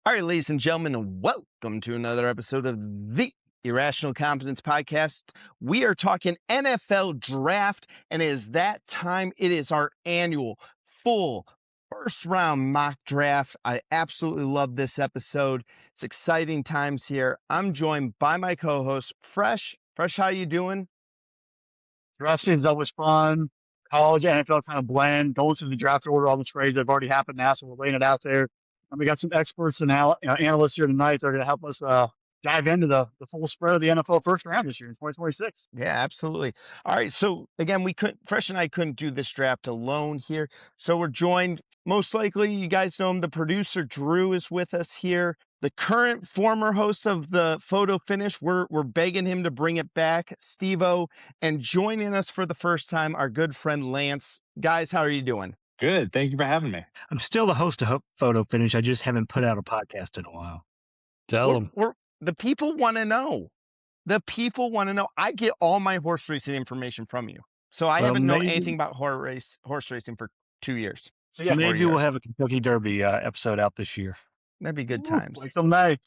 All right, ladies and gentlemen, welcome to another episode of the Irrational Confidence Podcast. We are talking NFL draft, and it is that time. It is our annual full first round mock draft. I absolutely love this episode. It's exciting times here. I'm joined by my co-host, Fresh. Fresh, how you doing? Draft season's always fun. College, NFL kind of blend. Going through the draft order, all the trades that have already happened now, so we're laying it out there. And we got some experts and analysts here tonight that are going to help us dive into the full spread of the NFL first round this year in 2026. Yeah, absolutely. All right. So again, Fresh and I couldn't do this draft alone here. So we're joined, most likely, you guys know him, the producer Drew is with us here. The current former host of the photo finish, we're begging him to bring it back, Steve-O, and joining us for the first time, our good friend Lance. Guys, how are you doing? Good. Thank you for having me. I'm still the host of Photo Finish. I just haven't put out a podcast in a while. Tell them. The people want to know. The people want to know. I get all my horse racing information from you. So I haven't known anything about horse racing for 2 years. So yeah, maybe we'll have a Kentucky Derby episode out this year. That'd be good times. Like some May.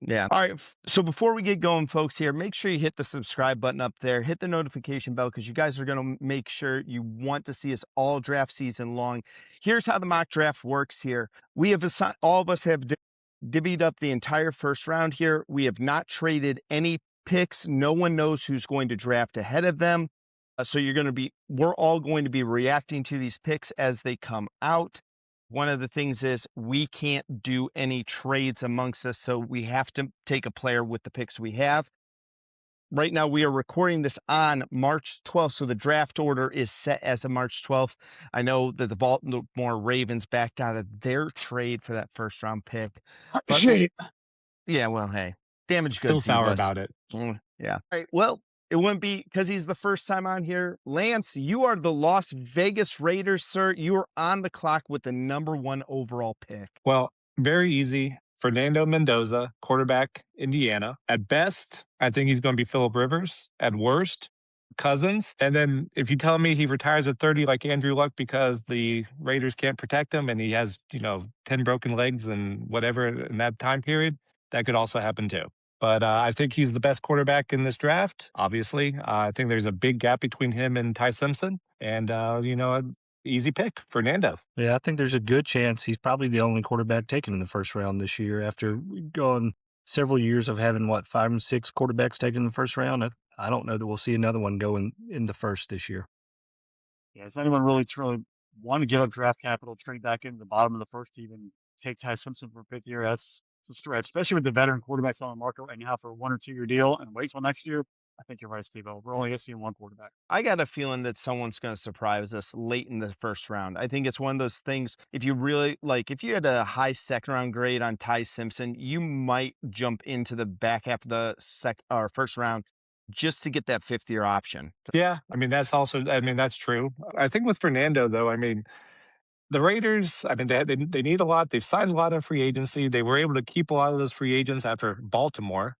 Yeah. All right. So before we get going, folks, here, make sure you hit the subscribe button up there. Hit the notification bell because you guys are going to make sure you want to see us all draft season long. Here's how the mock draft works here. We have assigned, all of us have divvied up the entire first round here. We have not traded any picks. No one knows who's going to draft ahead of them. So we're all going to be reacting to these picks as they come out. One of the things is we can't do any trades amongst us, so we have to take a player with the picks we have. Right now, we are recording this on March 12th, so the draft order is set as of March 12th. I know that the Baltimore Ravens backed out of their trade for that first-round pick. Yeah, well, hey, damaged goods. Still sour about it. Yeah. All right, well, it wouldn't be because he's the first time on here. Lance, you are the Las Vegas Raiders, sir. You are on the clock with the number 1 overall pick. Well, very easy. Fernando Mendoza, quarterback, Indiana. At best, I think he's going to be Phillip Rivers. At worst, Cousins. And then if you tell me he retires at 30 like Andrew Luck because the Raiders can't protect him and he has, 10 broken legs and whatever in that time period, that could also happen too. But I think he's the best quarterback in this draft, obviously. I think there's a big gap between him and Ty Simpson. And, easy pick, Fernando. Yeah, I think there's a good chance he's probably the only quarterback taken in the first round this year after going several years of having, 5 and 6 quarterbacks taken in the first round. I don't know that we'll see another one go in the first this year. Yeah, does anyone really want to give up draft capital, trade back into the bottom of the first to even take Ty Simpson for a 5th year? That's a stretch, especially with the veteran quarterbacks on the market right now for a 1 or 2 year deal and wait till next year. I think you're right, Steve-O. We're only seeing one quarterback. I got a feeling that someone's going to surprise us late in the first round. I think it's one of those things, if you really, if you had a high second round grade on Ty Simpson, you might jump into the back half of the first round just to get that 5th year option. Yeah, that's true. I think with Fernando, though, the Raiders, they need a lot. They've signed a lot of free agency. They were able to keep a lot of those free agents after Baltimore,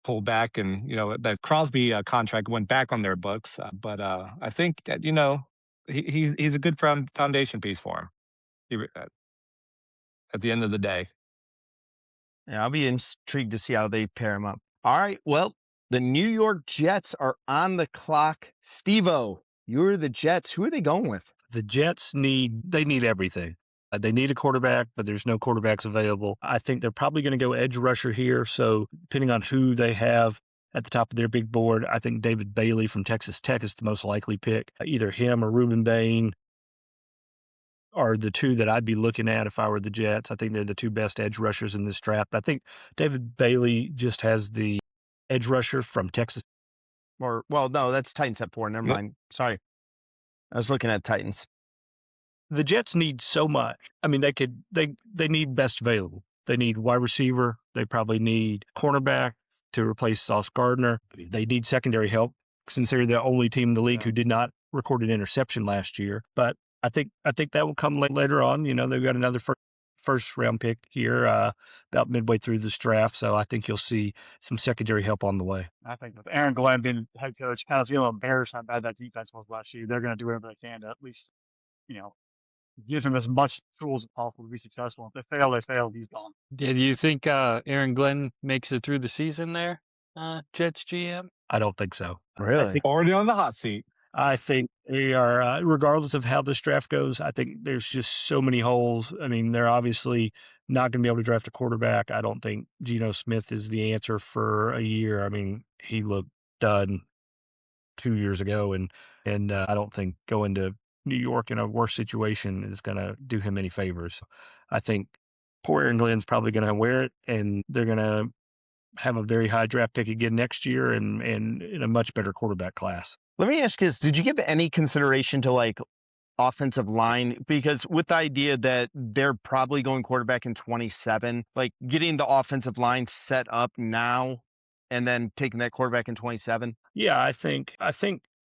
pulled back and, that Crosby contract went back on their books. But I think that, he's a good foundation piece for him at the end of the day. Yeah, I'll be intrigued to see how they pair him up. All right, well, the New York Jets are on the clock. Steve-O, you're the Jets. Who are they going with? The Jets need everything. They need a quarterback, but there's no quarterbacks available. I think they're probably going to go edge rusher here. So depending on who they have at the top of their big board, I think David Bailey from Texas Tech is the most likely pick. Either him or Ruben Bain are the two that I'd be looking at if I were the Jets. I think they're the 2 best edge rushers in this draft. I think David Bailey just has the edge rusher from Texas. No, that's Titans at 4. Never mind. Sorry. I was looking at Titans. The Jets need so much. They need best available. They need wide receiver. They probably need cornerback to replace Sauce Gardner. They need secondary help since they're the only team in the league who did not record an interception last year. But I think that will come later on. They've got another first round pick here about midway through this draft. So I think you'll see some secondary help on the way. I think with Aaron Glenn being head coach, kind of feeling embarrassed how bad that defense was last year. They're going to do whatever they can to at least, Give him as much tools as possible to be successful. If they fail, they fail. He's gone. Do you think Aaron Glenn makes it through the season there, Jets GM? I don't think so. Really? Already on the hot seat. I think they are, regardless of how this draft goes, I think there's just so many holes. I mean, they're obviously not going to be able to draft a quarterback. I don't think Geno Smith is the answer for a year. I mean, he looked done 2 years ago, and I don't think going to New York in a worse situation is going to do him any favors. I think poor Aaron Glenn's probably going to wear it, and they're going to have a very high draft pick again next year and in a much better quarterback class. Let me ask you this. Did you give any consideration to like offensive line? Because with the idea that they're probably going quarterback in 27, like getting the offensive line set up now and then taking that quarterback in 27? Yeah, I think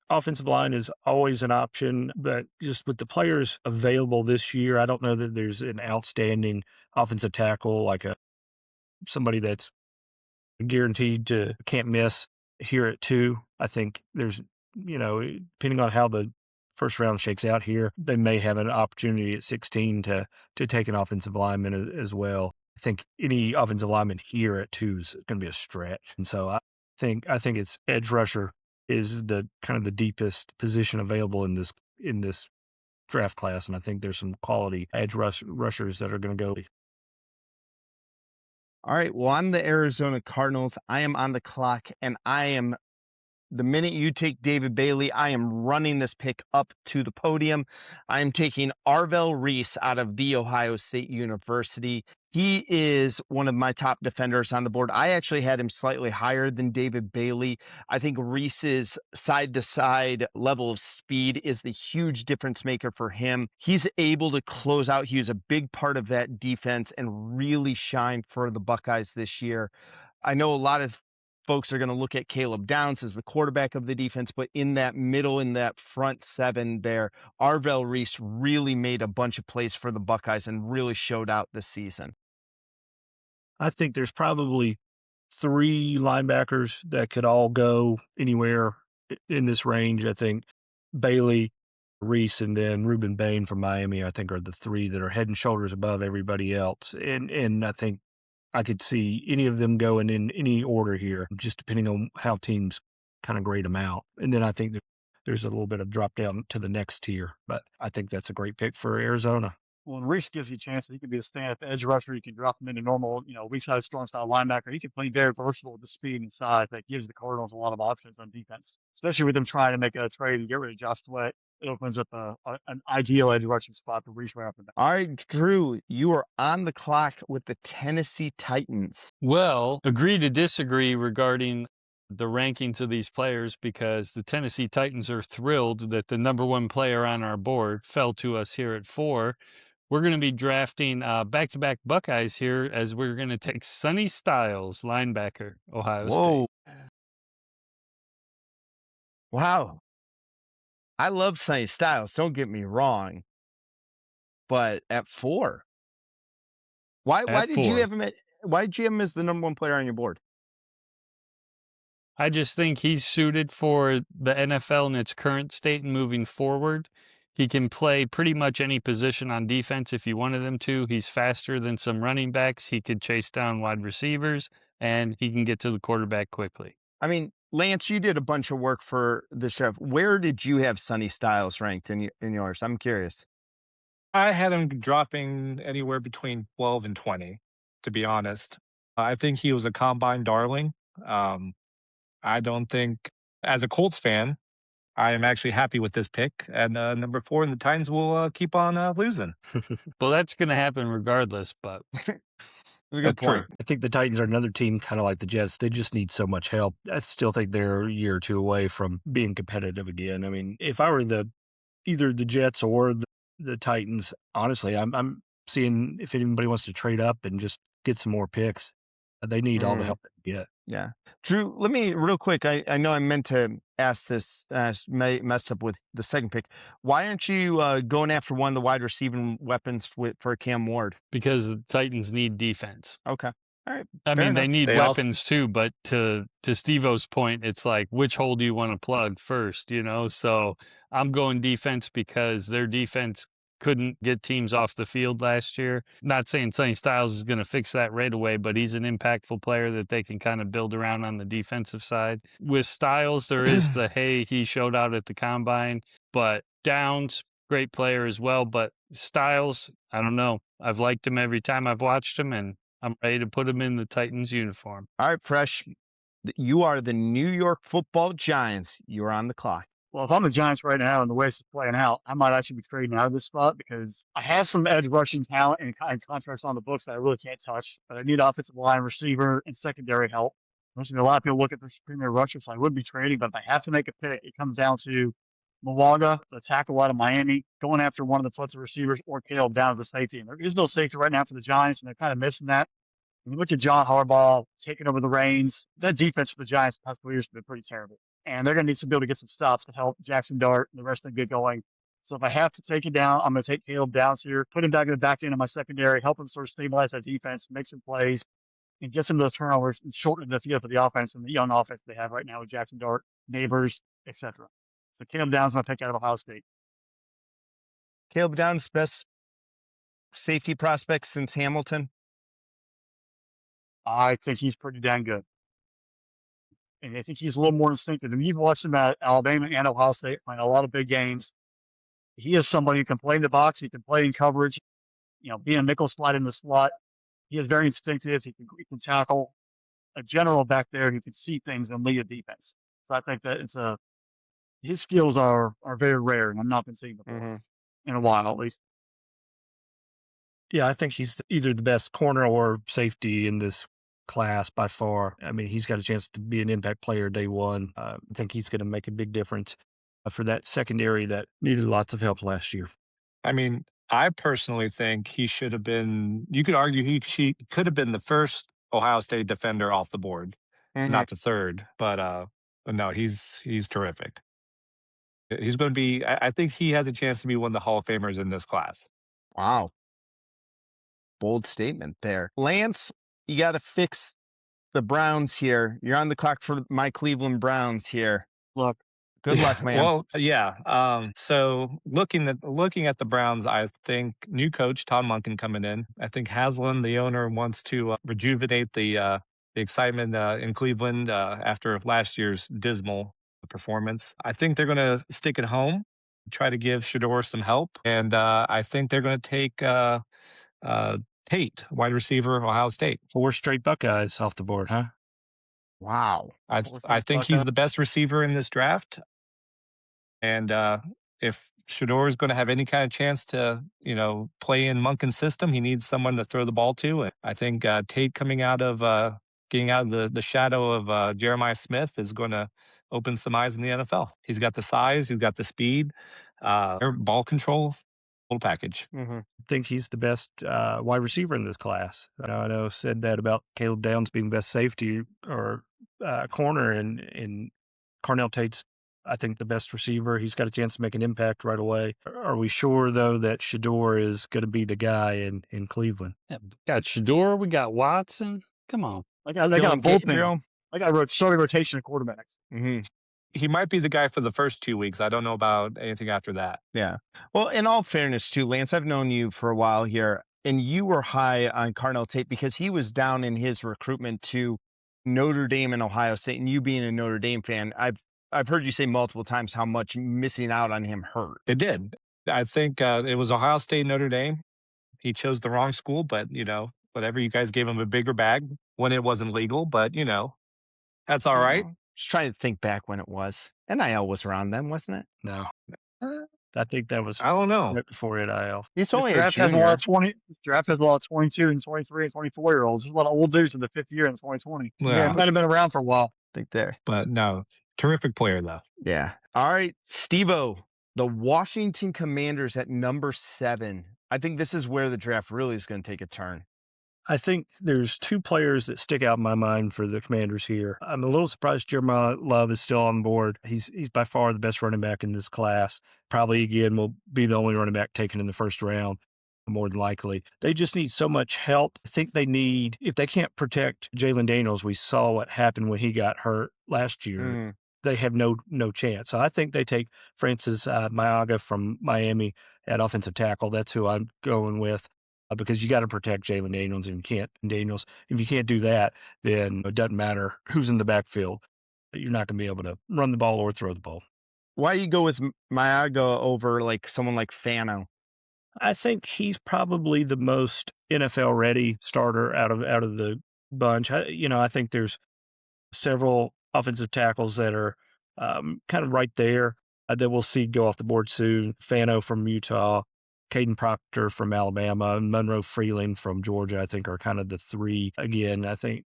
offensive line is always an option, but just with the players available this year, I don't know that there's an outstanding offensive tackle like somebody that's guaranteed to can't miss here at 2. I think there's, depending on how the first round shakes out here, they may have an opportunity at 16 to take an offensive lineman as well. I think any offensive lineman here at 2 is going to be a stretch. And so I think it's edge rusher is the kind of the deepest position available in this draft class. And I think there's some quality edge rushers that are going to go. All right. Well, I'm the Arizona Cardinals. I am on the clock, and the minute you take David Bailey, I am running this pick up to the podium. I am taking Arvell Reese out of The Ohio State University. He is one of my top defenders on the board. I actually had him slightly higher than David Bailey. I think Reese's side-to-side level of speed is the huge difference maker for him. He's able to close out. He was a big part of that defense and really shine for the Buckeyes this year. I know a lot of folks are going to look at Caleb Downs as the quarterback of the defense, but in that middle, in that front 7 there, Arvell Reese really made a bunch of plays for the Buckeyes and really showed out this season. I think there's probably 3 linebackers that could all go anywhere in this range. I think Bailey, Reese, and then Ruben Bain from Miami, I think are the 3 that are head and shoulders above everybody else. And I think I could see any of them going in any order here, just depending on how teams kind of grade them out. And then I think there's a little bit of drop down to the next tier, but I think that's a great pick for Arizona. Well, and Reese gives you a chance that he can be a stand-up edge rusher. You can drop him into normal, weak side, strong style linebacker. He can play very versatile with the speed and size that gives the Cardinals a lot of options on defense, especially with them trying to make a trade and get rid of Josh Sweat. It opens up an ideal edge rushing spot for Reese right after that. All right, Drew, you are on the clock with the Tennessee Titans. Well, agree to disagree regarding the rankings of these players because the Tennessee Titans are thrilled that the number 1 player on our board fell to us here at 4. We're going to be drafting back-to-back Buckeyes here as we're going to take Sonny Styles, linebacker, Ohio State. Wow. I love Sonny Styles, don't get me wrong. But at 4. Why did you have him as the number 1 player on your board? I just think he's suited for the NFL in its current state and moving forward. He can play pretty much any position on defense if you wanted him to. He's faster than some running backs. He could chase down wide receivers, and he can get to the quarterback quickly. I mean, Lance, you did a bunch of work for the chef. Where did you have Sonny Styles ranked in yours? I'm curious. I had him dropping anywhere between 12 and 20, to be honest. I think he was a combine darling. I don't think, as a Colts fan, I am actually happy with this pick. And number 4, and the Titans will keep on losing. Well, that's going to happen regardless, but That's a good point. I think the Titans are another team kind of like the Jets. They just need so much help. I still think they're a year or 2 away from being competitive again. I mean, if I were either the Jets or the Titans, honestly, I'm seeing if anybody wants to trade up and just get some more picks. They need all the help they can get. Yeah. Drew, let me real quick. I know I meant to ask this, mess up with the second pick. Why aren't you going after one of the wide receiving weapons for Cam Ward? because the Titans need defense. Okay. All right. I Fair mean, they enough. need They also- weapons too, but to Steve-O's point, it's like, which hole do you want to plug first, So I'm going defense because their defense couldn't get teams off the field last year. Not saying Sonny Styles is going to fix that right away, but he's an impactful player that they can kind of build around on the defensive side. With Styles, there is the, hey, he showed out at the combine, but Downs, great player as well. But Styles, I don't know. I've liked him every time I've watched him, and I'm ready to put him in the Titans uniform. All right, Fresh. You are the New York Football Giants. You're on the clock. Well, if I'm the Giants right now and the way it's playing out, I might actually be trading out of this spot because I have some edge rushing talent and contracts on the books that I really can't touch. But I need offensive line, receiver, and secondary help. There's going to be a lot of people looking for premier rushers, so I would be trading. But if I have to make a pick, it comes down to Mauigoa, the tackle out of Miami, going after one of the Plutz receivers, or Caleb Downs, the safety. And there is no safety right now for the Giants, and they're kind of missing that. When you look at John Harbaugh taking over the reins, that defense for the Giants the past couple years has been pretty terrible. And they're going to need to be able to get some stops to help Jackson Dart and the rest of them get going. So if I have to take it down, I'm going to take Caleb Downs here, put him back in the back end of my secondary, help him sort of stabilize that defense, make some plays, and get some of those turnovers and shorten the field for the offense and the young offense they have right now with Jackson Dart, Neighbors, etc. So Caleb Downs is my pick out of Ohio State. Caleb Downs, best safety prospect since Hamilton? I think he's pretty dang good. And I think he's a little more instinctive. And you've watched him at Alabama and Ohio State playing a lot of big games. He is somebody who can play in the box. He can play in coverage. Be a nickel slide in the slot. He is very instinctive. He can tackle. A general back there who can see things and lead a defense. So I think that his skills are very rare, and I've not been seeing before in a while at least. Yeah, I think he's either the best corner or safety in this class by far. I mean, he's got a chance to be an impact player day one. I think he's going to make a big difference for that secondary that needed lots of help last year. I mean, I personally think he should have been, you could argue he could have been the first Ohio State defender off the board, not the third, but no, he's terrific. He's going to be, I think he has a chance to be one of the Hall of Famers in this class. Wow. Bold statement there. Lance, you got to fix the Browns here. You're on the clock for my Cleveland Browns here. Look. Good luck, man. Well, yeah. So looking at the Browns, I think new coach Todd Monken coming in. I think Haslam, the owner, wants to rejuvenate the excitement in Cleveland after last year's dismal performance. I think they're going to stick at home, try to give Shedeur some help, and I think they're going to take Tate, wide receiver, Ohio State. 4 straight Buckeyes off the board, huh? Wow. I think he's the best receiver in this draft. And if Shedeur is going to have any kind of chance to, play in Monken's system, he needs someone to throw the ball to. And I think Tate getting out of the shadow of Jeremiah Smith is going to open some eyes in the NFL. He's got the size, he's got the speed, ball control, full package. I think he's the best wide receiver in this class. I know I said that about Caleb Downs being best safety or corner, and Carnell Tate's, I think, the best receiver. He's got a chance to make an impact right away. Are we sure, though, that Shedeur is going to be the guy in Cleveland? Yeah, we got Shedeur, we got Watson. Come on. They got a bullpen. They got starting rotation of quarterbacks. He might be the guy for the first 2 weeks. I don't know about anything after that. Yeah. Well, in all fairness, too, Lance, I've known you for a while here, and you were high on Carnell Tate because he was down in his recruitment to Notre Dame and Ohio State, and you being a Notre Dame fan, I've heard you say multiple times how much missing out on him hurt. It did. I think it was Ohio State, Notre Dame. He chose the wrong school, but, whatever. You guys gave him a bigger bag when it wasn't legal, but, that's all right. Just trying to think back when it was. NIL was around then, wasn't it? No. I think that was I don't know. right before NIL. It's only This draft has a lot of 22 and 23 and 24-year-olds. There's a lot of old dudes in the fifth year in 2020. Yeah. Might have been around for a while. think there. But no, terrific player, though. Yeah. All right, Steve-O, the Washington Commanders at number 7. I think this is where the draft really is going to take a turn. I think there's 2 players that stick out in my mind for the Commanders here. I'm a little surprised Jeremiah Love is still on board. He's by far the best running back in this class. Probably, again, will be the only running back taken in the first round, more than likely. They just need so much help. I think they need, if they can't protect Jalen Daniels, we saw what happened when he got hurt last year. they have no chance. So I think they take Francis Mauigoa from Miami at offensive tackle. That's who I'm going with because you got to protect Jalen Daniels. If you can't do that, then it doesn't matter who's in the backfield. You're not going to be able to run the ball or throw the ball. Why you go with Mauigoa over like someone like Fano? I think he's probably the most NFL ready starter out of the bunch. I think there's several offensive tackles that are kind of right there that we'll see go off the board soon. Fano from Utah, Caden Proctor from Alabama, and Monroe Freeling from Georgia, I think are kind of the three. Again, I think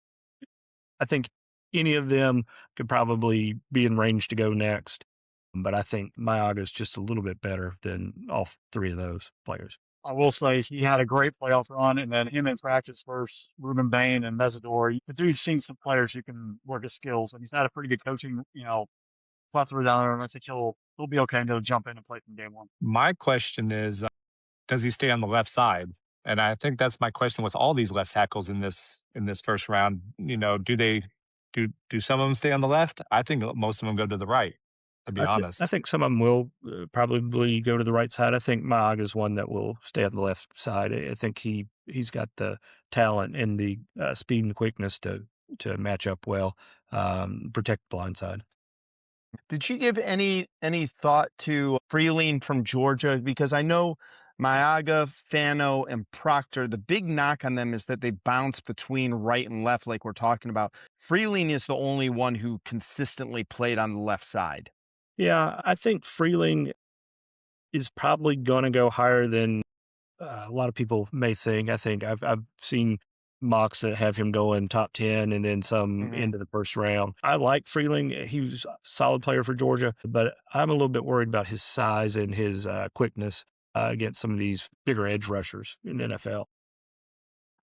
any of them could probably be in range to go next. But I think Mauigoa is just a little bit better than all three of those players. I will say he had a great playoff run, and then him in practice versus Ruben Bain and Mesidor. The dude's seen some players who can work his skills, and he's had a pretty good coaching, plethora down there. And I think he'll be okay and he'll jump in and play from game one. My question is, does he stay on the left side? And I think that's my question with all these left tackles in this first round. Do some of them stay on the left? I think most of them go to the right, to be honest. I think some of them will probably go to the right side. I think Mauigoa is one that will stay on the left side. I think he's got the talent and the speed and quickness to match up well, protect the blind side. Did you give any thought to Freeling from Georgia? Because I know Mauigoa, Fano, and Proctor, the big knock on them is that they bounce between right and left like we're talking about. Freeling is the only one who consistently played on the left side. Yeah, I think Freeling is probably going to go higher than a lot of people may think. I think I've seen mocks that have him going top 10 and then some into the first round. I like Freeling. He was a solid player for Georgia, but I'm a little bit worried about his size and his quickness against some of these bigger edge rushers in the NFL.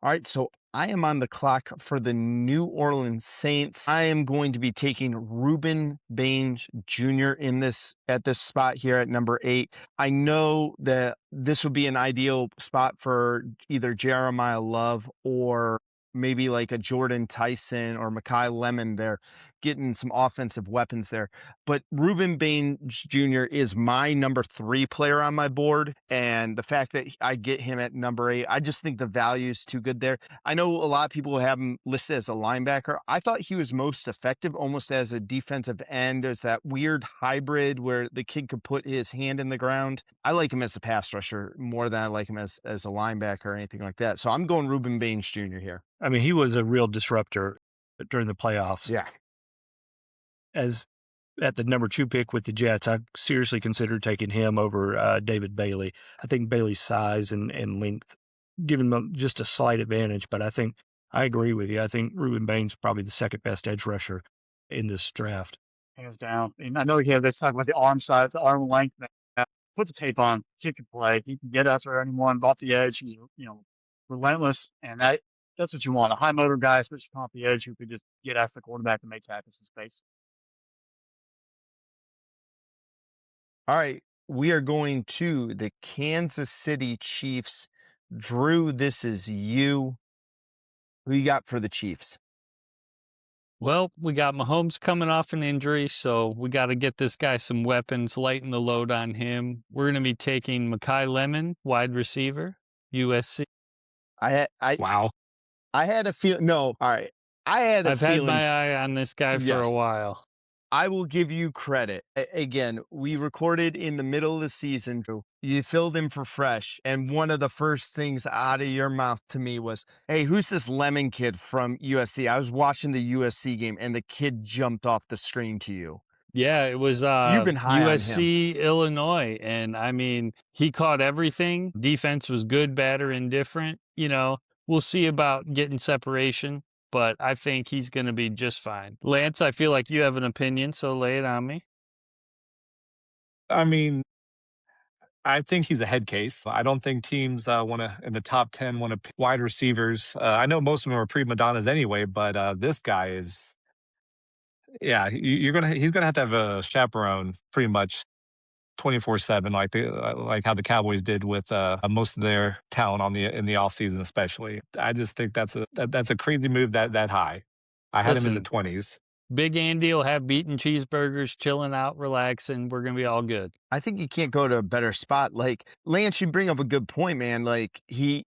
All right, so I am on the clock for the New Orleans Saints. I am going to be taking Ruben Bain Jr. at this spot here at number 8. I know that this would be an ideal spot for either Jeremiah Love or maybe like a Jordan Tyson or Makai Lemon there, getting some offensive weapons there. But Ruben Bain Jr. is my number 3 player on my board. And the fact that I get him at number 8, I just think the value is too good there. I know a lot of people have him listed as a linebacker. I thought he was most effective almost as a defensive end, as that weird hybrid where the kid could put his hand in the ground. I like him as a pass rusher more than I like him as a linebacker or anything like that. So I'm going Ruben Bain Jr. here. I mean, he was a real disruptor during the playoffs. Yeah. As at the number 2 pick with the Jets, I seriously considered taking him over David Bailey. I think Bailey's size and length give him just a slight advantage, but I agree with you. I think Ruben Bain's probably the second best edge rusher in this draft. Hands down. And I know he had this talk about the arm size, the arm length. Put the tape on. Kid can play. He can get after anyone off the edge. He's relentless, and that's what you want. A high motor guy, especially off the edge, who could just get after the quarterback and make tackles in space. All right, we are going to the Kansas City Chiefs. Drew, this is you. Who you got for the Chiefs? Well, we got Mahomes coming off an injury, so we got to get this guy some weapons, lighten the load on him. We're going to be taking Makai Lemon, wide receiver, USC. Wow. I had a feel. No, all right. I've had my eye on this guy for a while. I will give you credit. Again, we recorded in the middle of the season. You filled in for fresh. And one of the first things out of your mouth to me was, hey, who's this Lemon kid from USC? I was watching the USC game and the kid jumped off the screen to you. Yeah, it was You've been high USC, Illinois. And I mean, he caught everything. Defense was good, bad, or indifferent. We'll see about getting separation, but I think he's going to be just fine. Lance, I feel like you have an opinion, so lay it on me. I mean, I think he's a head case. I don't think teams in the top 10 want to pick wide receivers. I know most of them are prima donnas anyway, but this guy is, yeah, he's gonna have a chaperone pretty much 24/7, like how the Cowboys did with most of their talent in the offseason, especially. I just think that's a crazy move that high. I had him in the 20s. Big Andy will have beaten cheeseburgers, chilling out, relaxing. We're going to be all good. I think you can't go to a better spot. Like, Lance, you bring up a good point, man. Like, he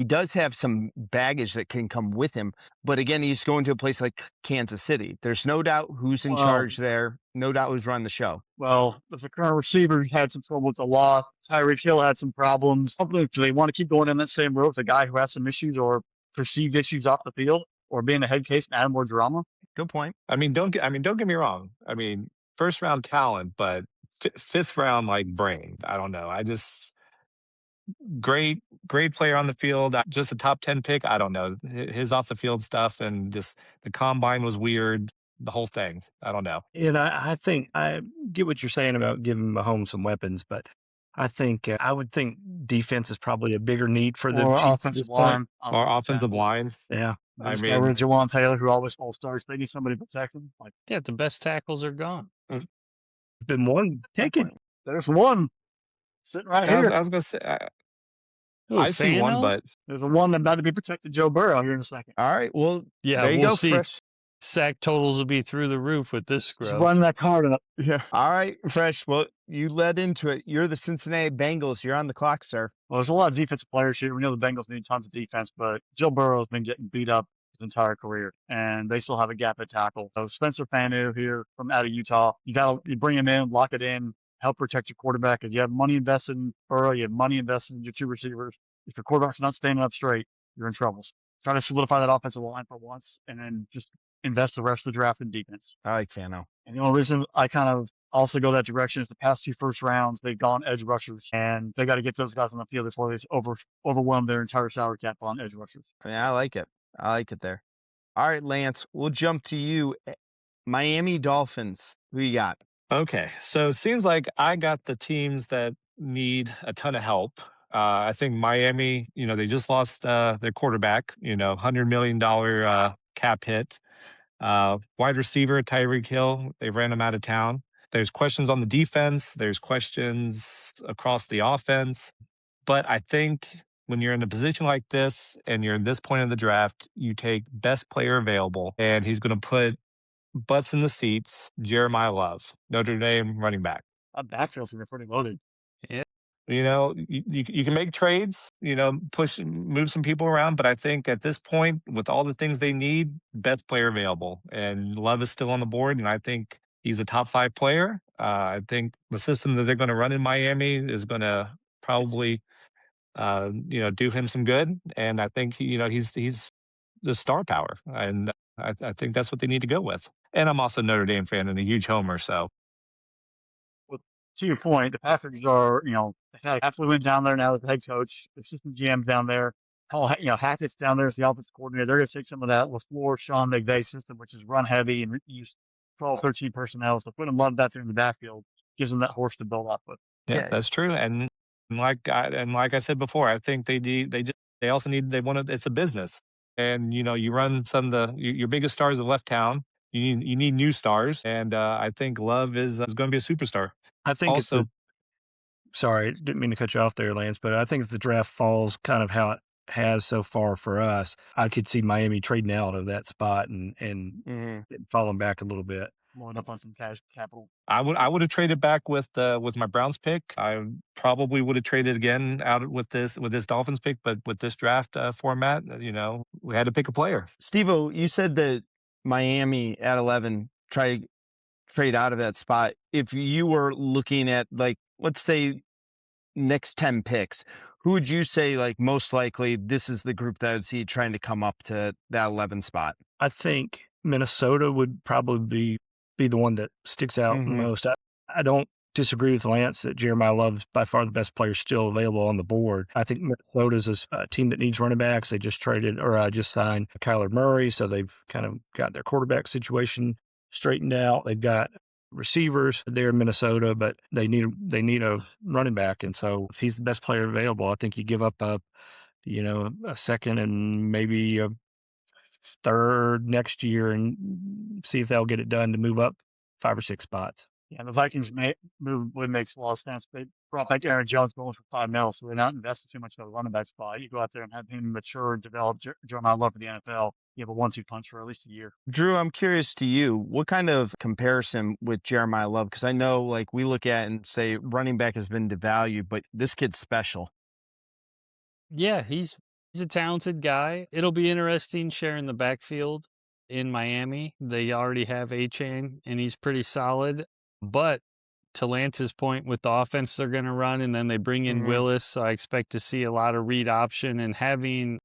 does have some baggage that can come with him, but again, he's going to a place like Kansas City. There's no doubt who's in charge there. No doubt who's running the show. Well, the current receiver had some trouble with the law. Tyreek Hill had some problems. Do they want to keep going in that same road with a guy who has some issues or perceived issues off the field, or being a head case and add more drama? Good point. I mean, don't get me wrong. I mean, first round talent, but fifth round like brain. I don't know. I just great player on the field. Just a top 10 pick. I don't know his off the field stuff, and just the combine was weird. The whole thing. I don't know. And I think I get what you're saying about giving Mahomes some weapons, but I think I would think defense is probably a bigger need for the Or Chiefs at offensive this point. line. Or offensive line. Yeah. I Got rid mean, of Jawan Taylor, who always falls starts. They need somebody to protect him. Like, Yeah, the best tackles are gone. There's been one taken. there's one sitting right I was here. going to say, Ooh, I see one, Fano? but There's the one about to be protected, Joe Burrow, here in a second. All right. Well, Yeah, there you we'll go, see. Fresh. Sack totals will be through the roof with this Just scrub. running that card up. Yeah. All right, Fresh. Well, you led into it. You're the Cincinnati Bengals. You're on the clock, sir. Well, there's a lot of defensive players here. We know the Bengals need tons of defense, but Joe Burrow's been getting beat up his entire career, and they still have a gap at tackle. So Spencer Fano here from out of Utah, you bring him in, lock it in, help protect your quarterback. If you have money invested in Burrow, you have money invested in your two receivers. If your quarterback's not standing up straight, you're in trouble. Try to solidify that offensive line for once, and then just invest the rest of the draft in defense. I like Fano. And the only reason I kind of also go that direction is the past two first rounds, they've gone edge rushers, and they got to get those guys on the field before they overwhelm their entire salary cap on edge rushers. I mean, I like it. I like it there. All right, Lance, we'll jump to you. Miami Dolphins. Who you got? okay. So it seems like I got the teams that need a ton of help. I think Miami, they just lost their quarterback, $100 million cap hit. Wide receiver, Tyreek Hill, they ran him out of town. There's questions on the defense. There's questions across the offense. But I think when you're in a position like this and you're in this point of the draft, you take best player available, and he's going to put butts in the seats, Jeremiah Love, Notre Dame running back. That backfield's going to be pretty loaded. You can make trades, move some people around, but I think at this point, with all the things they need, best player available, and Love is still on the board, and I think he's a top 5 player. I think the system that they're going to run in Miami is going to probably, do him some good, and I think he's the star power, and I think that's what they need to go with. And I'm also a Notre Dame fan and a huge homer, so. To your point, the Packers are, Hafley went down there now as the head coach. The assistant GM's down there. Hackett's down there as the offensive coordinator. They're going to take some of that LaFleur, Sean McVay system, which is run heavy and use 12, 13 personnel. So putting a lot of that there in the backfield gives them that horse to build off with. Yeah, that's true. And like I said before, I think they also need, it's a business. And, you run some of your biggest stars have left town. You need new stars. And I think Love is going to be a superstar. I think Also, sorry, didn't mean to cut you off there, Lance, but I think if the draft falls kind of how it has so far for us, I could see Miami trading out of that spot and falling back a little bit. Blowing up on some cash capital. I would have traded back with my Browns pick. I probably would have traded again out with this Dolphins pick, but with this draft format, we had to pick a player. Steve-O, you said that Miami at 11 try to trade out of that spot. If you were looking at, like, let's say next 10 picks, who would you say, like, most likely this is the group that I would see trying to come up to that 11 spot? I think Minnesota would probably be the one that sticks out most. I don't disagree with Lance that Jeremiah Love's by far the best player still available on the board. I think Minnesota's a team that needs running backs. They just just signed Kyler Murray, so they've kind of got their quarterback situation straightened out. They've got receivers there in Minnesota, but they need a running back, and so if he's the best player available, I think you give up a second and maybe a third next year and see if they'll get it done to move up 5 or 6 spots. Yeah, the Vikings move would makes a lot of sense. They brought back Aaron Jones going for $5 million, so they're not investing too much in the running back spot. You go out there and have him mature and develop Jeremiah Love for the NFL. You have a 1-2 punch for at least a year. Drew, I'm curious to you, what kind of comparison with Jeremiah Love? Because I know, like, we look at and say running back has been devalued, but this kid's special. Yeah, he's a talented guy. It'll be interesting sharing the backfield in Miami. They already have A-Chain, and he's pretty solid. But to Lance's point, with the offense they're going to run, and then they bring in Willis, so I expect to see a lot of read option. And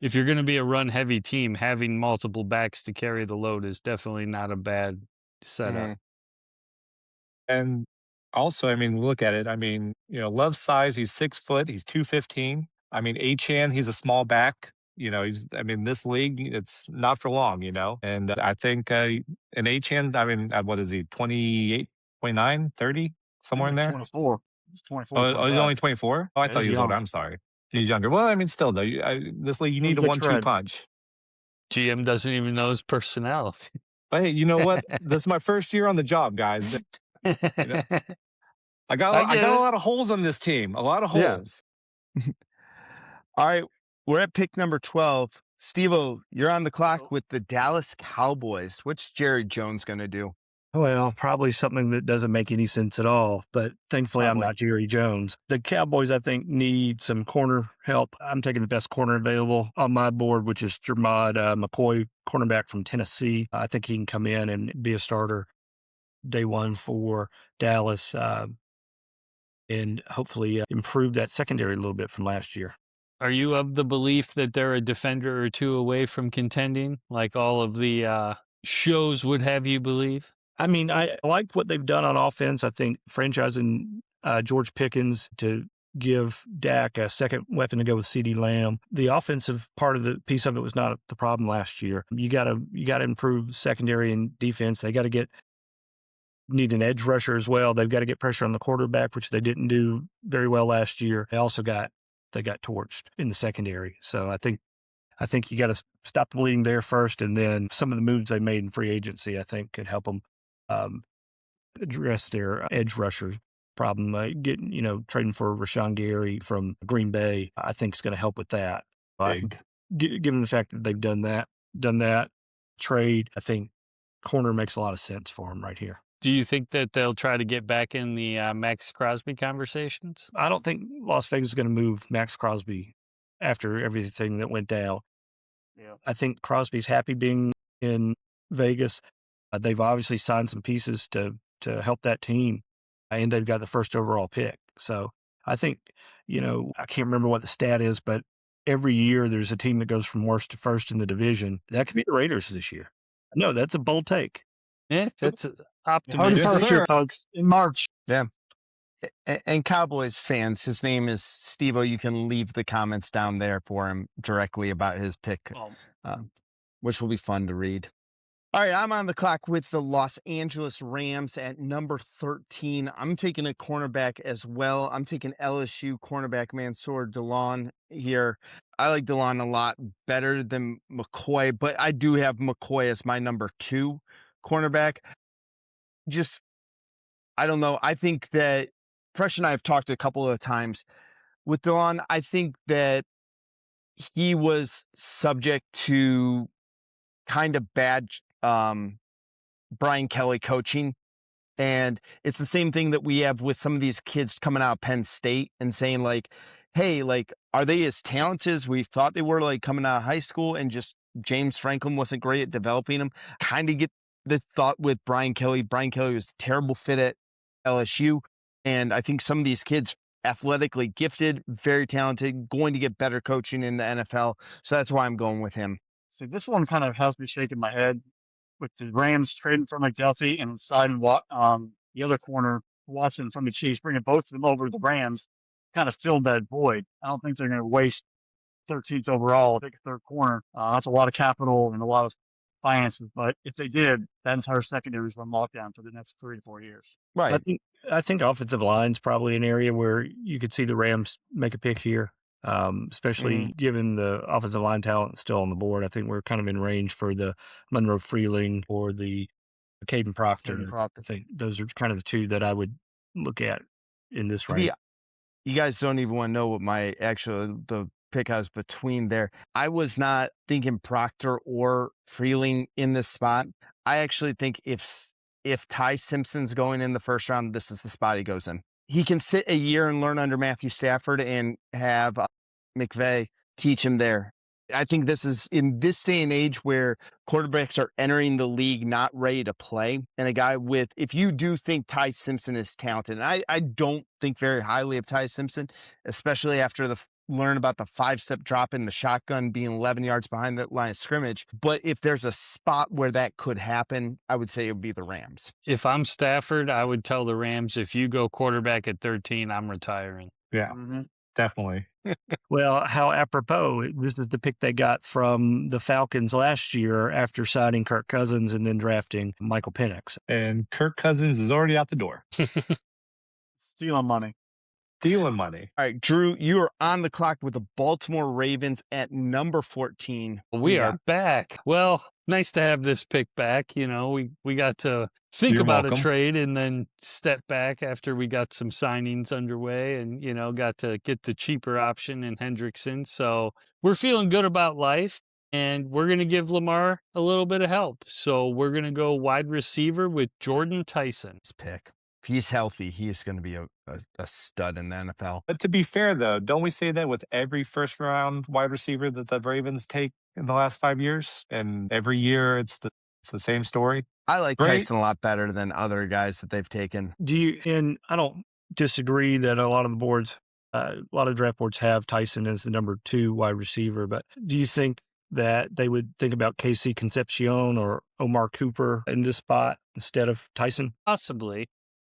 if you're going to be a run-heavy team, having multiple backs to carry the load is definitely not a bad setup. And also, I mean, look at it. I mean, Love's size, he's 6 foot, he's 215. I mean, Achan, he's a small back. This league, it's not for long, And I think an Achan, what is he, 28, 29, 30, somewhere in there? 24. He's 24. Oh, he's only 24? Oh, I thought he was older. I'm sorry. He's younger. Well, I mean, still, though, this league, you need a 1-2 punch. GM doesn't even know his personality. But hey, you know what? This is my first year on the job, guys. I got a lot of holes on this team. A lot of holes. Yeah. All right. We're at pick number 12. Steve-O, you're on the clock with the Dallas Cowboys. What's Jerry Jones going to do? Well, probably something that doesn't make any sense at all, but thankfully I'm not Jerry Jones. The Cowboys, I think, need some corner help. I'm taking the best corner available on my board, which is Jermod McCoy, cornerback from Tennessee. I think he can come in and be a starter day one for Dallas and hopefully improve that secondary a little bit from last year. Are you of the belief that they're a defender or two away from contending, like all of the shows would have you believe? I mean, I like what they've done on offense. I think franchising George Pickens to give Dak a second weapon to go with CeeDee Lamb. The offensive part of the piece of it was not the problem last year. You got to improve secondary and defense. They got to need an edge rusher as well. They've got to get pressure on the quarterback, which they didn't do very well last year. They got torched in the secondary. So I think you got to stop the bleeding there first, and then some of the moves they made in free agency, I think, could help them address their edge rusher problem. Trading for Rashawn Gary from Green Bay, I think is going to help with that. Given the fact that they've done that trade, I think corner makes a lot of sense for them right here. Do you think that they'll try to get back in the Max Crosby conversations? I don't think Las Vegas is going to move Max Crosby after everything that went down. Yeah. I think Crosby's happy being in Vegas. They've obviously signed some pieces to help that team, and they've got the first overall pick. So I think, I can't remember what the stat is, but every year there's a team that goes from worst to first in the division. That could be the Raiders this year. No, that's a bold take. Yeah, that's optimistic. Hard first year, folks, in March. Yeah. And Cowboys fans, his name is Steve-O. You can leave the comments down there for him directly about his pick, which will be fun to read. All right, I'm on the clock with the Los Angeles Rams at number 13. I'm taking a cornerback as well. I'm taking LSU cornerback Mansour Delon here. I like Delon a lot better than McCoy, but I do have McCoy as my number 2 cornerback. I don't know. I think that Fresh and I have talked a couple of times with Delon. I think that he was subject to kind of bad Brian Kelly coaching. And it's the same thing that we have with some of these kids coming out of Penn State and saying like, hey, like, are they as talented as we thought they were, like coming out of high school, and just James Franklin wasn't great at developing them? Kind of get the thought with Brian Kelly. Brian Kelly was a terrible fit at LSU. And I think some of these kids athletically gifted, very talented, going to get better coaching in the NFL. So that's why I'm going with him. See, this one kind of has me shaking my head with the Rams trading for McDuffie and signing the other corner, Watson from the Chiefs, bringing both of them over to the Rams, kind of filled that void. I don't think they're going to waste 13th overall, take a third corner. That's a lot of capital and a lot of finances, but if they did, that entire secondary is on lockdown for the next 3 to 4 years. Right. I think offensive line's probably an area where you could see the Rams make a pick here, especially given the offensive line talent still on the board. I think we're kind of in range for the Monroe Freeling or the Caden Proctor. Caden Proctor. I think those are kind of the two that I would look at in this To range. be, you guys don't even want to know what the pick I was between there. I was not thinking Proctor or Freeling in this spot. I actually think if Ty Simpson's going in the first round, this is the spot he goes in. He can sit a year and learn under Matthew Stafford and have McVay teach him there. I think this is in this day and age where quarterbacks are entering the league not ready to play. And a guy if you do think Ty Simpson is talented, and I don't think very highly of Ty Simpson, especially after learn about the 5-step drop in the shotgun being 11 yards behind the line of scrimmage. But if there's a spot where that could happen, I would say it would be the Rams. If I'm Stafford, I would tell the Rams, if you go quarterback at 13, I'm retiring. Yeah, Mm-hmm. definitely. Well, how apropos. This is the pick they got from the Falcons last year after signing Kirk Cousins and then drafting Michael Penix. And Kirk Cousins is already out the door. Stealing money. Stealing money. All right, Drew, you are on the clock with the Baltimore Ravens at number 14. We are back. Well, nice to have this pick back. You know, we got to think You're about welcome. a trade and then step back after we got some signings underway and, you know, got to get the cheaper option in Hendrickson. So we're feeling good about life and we're going to give Lamar a little bit of help. So we're going to go wide receiver with Jordan Tyson. His pick. If he's healthy, he is going to be a stud in the NFL. But to be fair, though, don't we say that with every first-round wide receiver that the Ravens take in the last 5 years? And every year it's the same story? I like Right. Tyson a lot better than other guys that they've taken. And I don't disagree that a lot of the boards, a lot of draft boards have Tyson as the number 2 wide receiver, but do you think that they would think about KC Concepcion or Omar Cooper in this spot instead of Tyson? Possibly.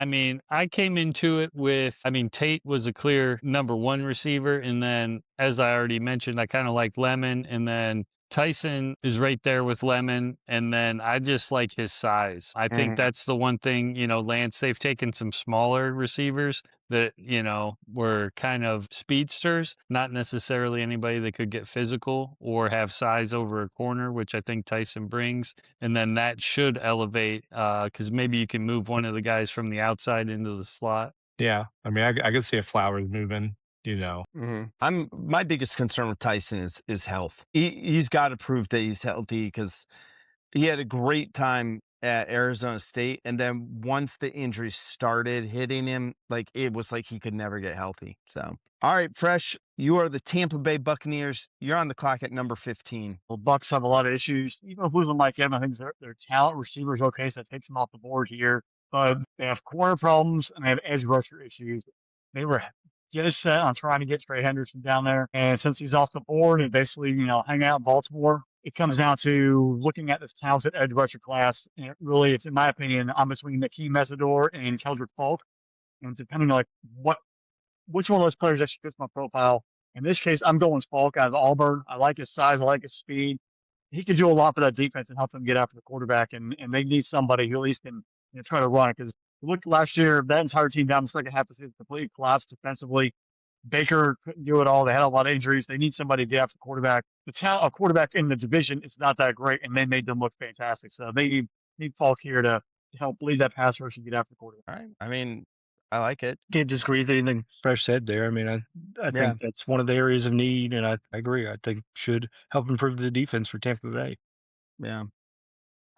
I mean, I came into it Tate was a clear number 1 receiver. And then, as I already mentioned, I kind of like Lemon. And then Tyson is right there with Lemon. And then I just like his size. I think that's the one thing, you know, Lance, they've taken some smaller receivers that, you know, were kind of speedsters, not necessarily anybody that could get physical or have size over a corner, which I think Tyson brings. And then that should elevate because maybe you can move one of the guys from the outside into the slot. Yeah. I mean, I could see a Flowers moving, you know. My biggest concern with Tyson is health. He's got to prove that he's healthy because he had a great time at Arizona State, and then once the injuries started hitting him, like it was like he could never get healthy. So, all right, Fresh, you are the Tampa Bay Buccaneers. You're on the clock at number 15. Well, Bucks have a lot of issues. Even if losing Mike Evans, I think their talent receivers okay, so that takes them off the board here. But they have corner problems and they have edge rusher issues. They were dead set on trying to get Trey Henderson down there, and since he's off the board and basically, you know, hang out in Baltimore, it comes down to looking at this talented edge rusher class. And it's in my opinion, I'm between Nakeem Mesidor and Keldrick Falk. And depending on like which one of those players actually fits my profile. In this case, I'm going Falk out of Auburn. I like his size. I like his speed. He can do a lot for that defense and help them get after the quarterback. And they need somebody who at least can, you know, try to run it. Because look, last year, that entire team down the second half of the season completely collapsed defensively. Baker couldn't do it all. They had a lot of injuries. They need somebody to get after the quarterback. The talent of quarterback in the division is not that great, and they made them look fantastic. So they need Falk here to help lead that pass rush and get after the quarterback. All right. I mean, I like it. Can't disagree with anything Fresh said there. I mean, I think that's one of the areas of need, and I agree. I think should help improve the defense for Tampa Bay. Yeah.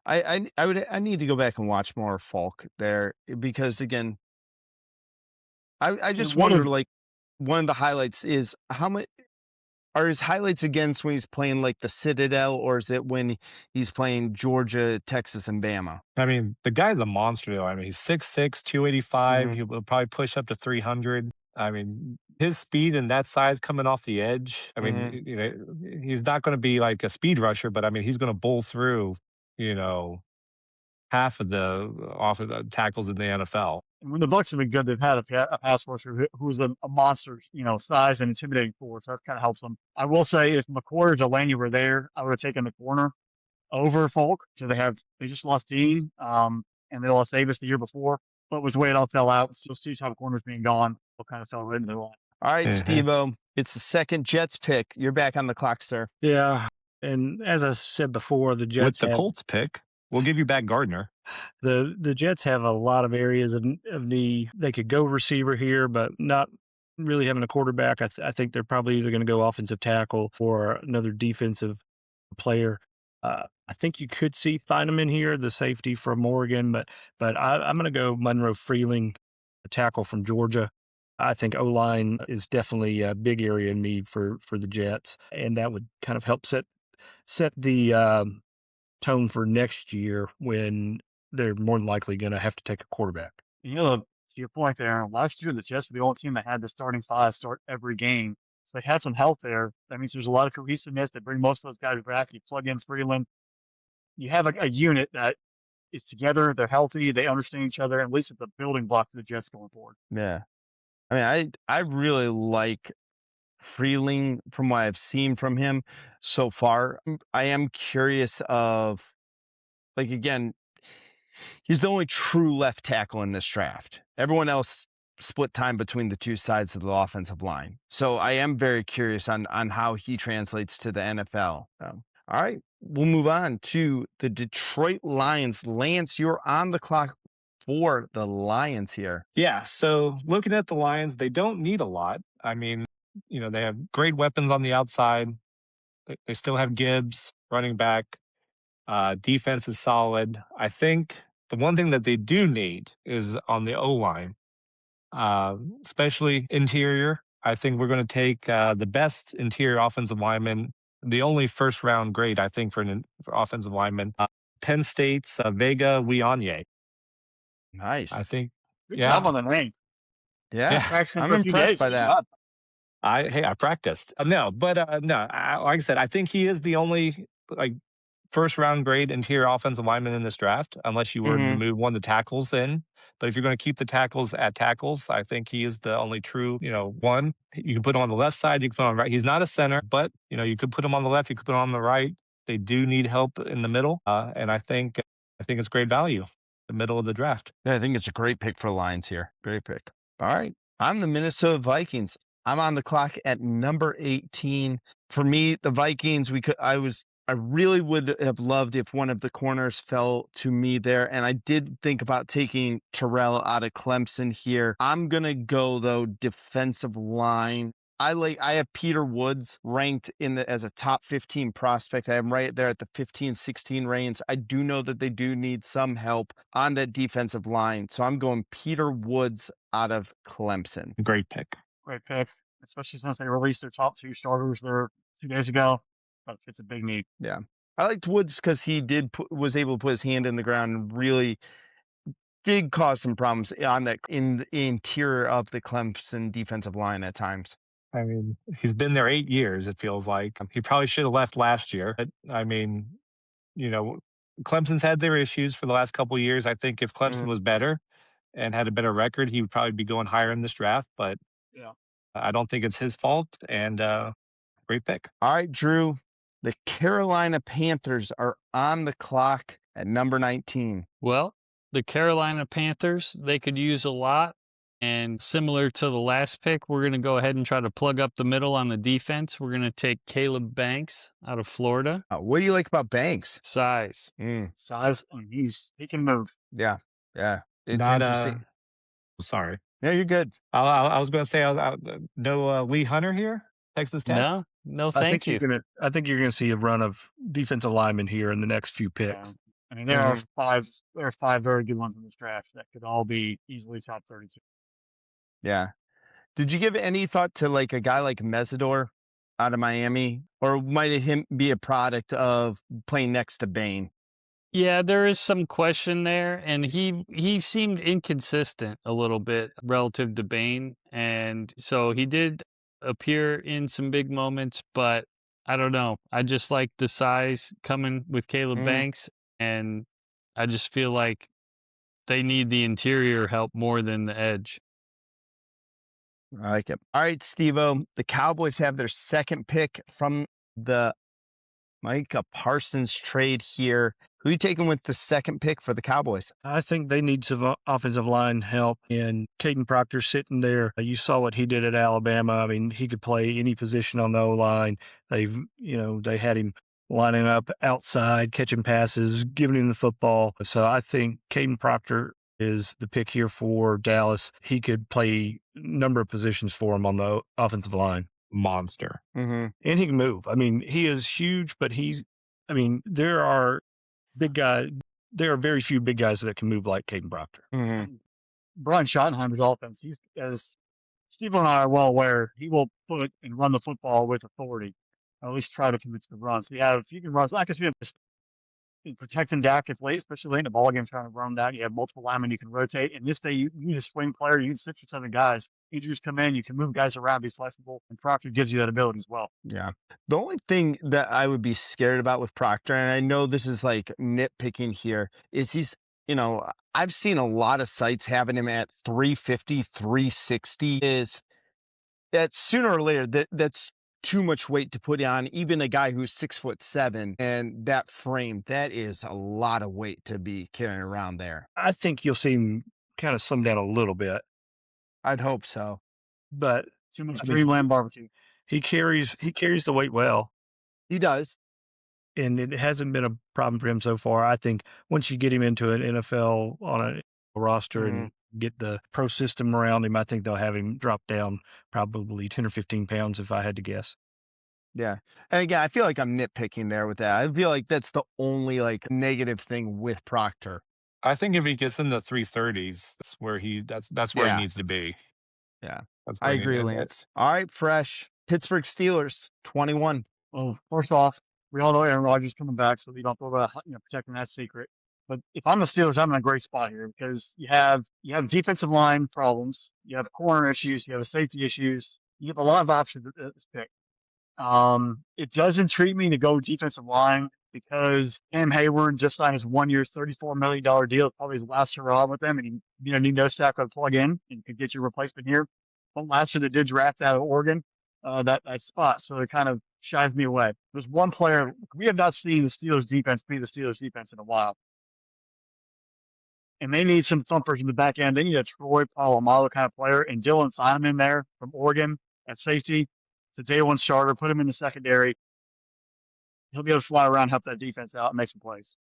I need to go back and watch more Falk there because again, I just wonder like one of the highlights is how much are his highlights against when he's playing like the Citadel, or is it when he's playing Georgia, Texas, and Bama? I mean, the guy's a monster, though. I mean, he's 6'6", 285. He'll probably push up to 300. I mean, his speed and that size coming off the edge. I mean, you know, he's not going to be like a speed rusher, but I mean, he's going to bowl through, you know, half of the tackles in the NFL. And when the Bucks have been good, they've had a pass rusher who's a monster, you know, size and intimidating force. So that kind of helps them. I will say, if McCoy or Delaney were there, I would have taken the corner over Falk. So they just lost Dean, and they lost Davis the year before. But with the way it all fell out, those two top corners being gone, it kind of fell right into their line. All right, Steve-O, it's the second Jets pick. You're back on the clock, sir. Yeah, and as I said before, the Jets with the Colts pick. We'll give you back Gardner. The Jets have a lot of areas of need. They could go receiver here, but not really having a quarterback. I think they're probably either going to go offensive tackle or another defensive player. I think you could see Fano in here, the safety from Oregon, but I'm going to go Monroe Freeling, a tackle from Georgia. I think O-line is definitely a big area of need for the Jets, and that would kind of help set the tone for next year when they're more than likely going to have to take a quarterback. To your point there, last year the Jets were the only team that had the starting five start every game. So they had some health there. That means there's a lot of cohesiveness. They bring most of those guys back. You plug in Freeland. You have a unit that is together. They're healthy. They understand each other. At least it's a building block for the Jets going forward. Yeah. I mean, I really like Freeling from what I've seen from him so far. I am curious of, like, again, he's the only true left tackle in this draft. Everyone else split time between the two sides of the offensive line. So I am very curious on how he translates to the NFL. All right, we'll move on to the Detroit Lions. Lance, you're on the clock for the Lions here. Yeah, so looking at the Lions, they don't need a lot. I mean, they have great weapons on the outside. They still have Gibbs, running back. Defense is solid. I think the one thing that they do need is on the O-line, especially interior. I think we're going to take the best interior offensive lineman, the only first-round grade, I think, for offensive lineman, Penn State's Vega Wianye. Nice. I think. Good job on the name. Yeah. I'm impressed by that. I practiced. No, like I said, I think he is the only first round grade interior offensive lineman in this draft, unless you were to move one of the tackles in. But if you're going to keep the tackles at tackles, I think he is the only true, one. You can put him on the left side, you can put him on the right. He's not a center, but you could put him on the left, you could put him on the right. They do need help in the middle, and I think it's great value. The middle of the draft. Yeah, I think it's a great pick for the Lions here. Great pick. All right. I'm the Minnesota Vikings. I'm on the clock at number 18. For me, the Vikings, I really would have loved if one of the corners fell to me there. And I did think about taking Terrell out of Clemson here. I'm going to go, though, defensive line. I have Peter Woods ranked as a top 15 prospect. I am right there at the 15-16 range. I do know that they do need some help on that defensive line. So I'm going Peter Woods out of Clemson. Great pick. Great pick, especially since they released their top two starters there 2 days ago. But it's a big need. Yeah. I liked Woods because he was able to put his hand in the ground and really did cause some problems in the interior of the Clemson defensive line at times. I mean, he's been there 8 years, it feels like. He probably should have left last year. But, I mean, Clemson's had their issues for the last couple of years. I think if Clemson was better and had a better record, he would probably be going higher in this draft. But I don't think it's his fault. And great pick. All right, Drew. The Carolina Panthers are on the clock at number 19. Well, the Carolina Panthers, they could use a lot. And similar to the last pick, we're going to go ahead and try to plug up the middle on the defense. We're going to take Caleb Banks out of Florida. What do you like about Banks? Size. Size, and he can move. Yeah. It's Not, interesting. Sorry. Yeah, you're good. I was going to say, no Lee Hunter here, Texas Tech? No, thank you. I think you're going to see a run of defensive linemen here in the next few picks. Yeah. I mean, there are five very good ones in this draft that could all be easily top 32. Yeah. Did you give any thought to a guy like Mesidor out of Miami, or might him be a product of playing next to Bain? Yeah, there is some question there, and he seemed inconsistent a little bit relative to Bain, and so he did appear in some big moments, but I don't know. I just like the size coming with Caleb Banks, and I just feel like they need the interior help more than the edge. I like it. All right, Steve-O. The Cowboys have their second pick from the Micah Parsons trade here. Who are you taking with the second pick for the Cowboys? I think they need some offensive line help, and Caden Proctor sitting there. You saw what he did at Alabama. I mean, he could play any position on the O-line. They had him lining up outside, catching passes, giving him the football. So I think Caden Proctor is the pick here for Dallas. He could play a number of positions for him on the offensive line. Monster. Mm-hmm. And he can move. I mean, he is huge, but there are big guys. There are very few big guys that can move like Caden Proctor. Mm-hmm. Brian Schottenheimer's offense, he's, as Steve and I are well aware, he will put and run the football with authority, or at least try to commit to the runs. If you can run, I can see him protecting Dak if late, especially late in the ball game, trying to run down. You have multiple linemen you can rotate. And this day, you need a swing player. You need 6 or 7 guys. Injuries come in, you can move guys around, be flexible, and Proctor gives you that ability as well. Yeah. The only thing that I would be scared about with Proctor, and I know this is like nitpicking here, is I've seen a lot of sites having him at 350, 360. Is that sooner or later that's too much weight to put on even a guy who's 6'7", and that frame, that is a lot of weight to be carrying around there. I think you'll see him kind of slim down a little bit, I'd hope so. but Too much Dreamland barbecue. he carries the weight well, He does. and it hasn't been a problem for him so far. I think once you get him into an NFL on a roster and get the pro system around him, I think they'll have him drop down probably 10 or 15 pounds if I had to guess. Yeah. And again, I feel like I'm nitpicking there with that. I feel like that's the only like negative thing with Proctor. I think if he gets in the 330s, that's where Yeah. he needs to be. Yeah. That's I where he- agree, and- Lance. All right, Fresh. Pittsburgh Steelers, 21. Well, first off, we all know Aaron Rodgers coming back, so we don't throw about protecting that secret. But if I'm the Steelers, I'm in a great spot here because you have defensive line problems, you have corner issues, you have safety issues, you have a lot of options at this pick. It does intrigue me to go defensive line because Cam Hayward just signed his 1 year, $34 million deal. It's probably his last hurrah with them, and he need no tackle to plug in and could get your replacement here. But last year they did draft out of Oregon that spot, so it kind of shies me away. There's one player we have not seen the Steelers defense be the Steelers defense in a while. And they need some thumpers in the back end. They need a Troy Polamalu kind of player, and Dylan Simon there from Oregon at safety. It's a day one starter. Put him in the secondary. He'll be able to fly around, help that defense out, and make some plays.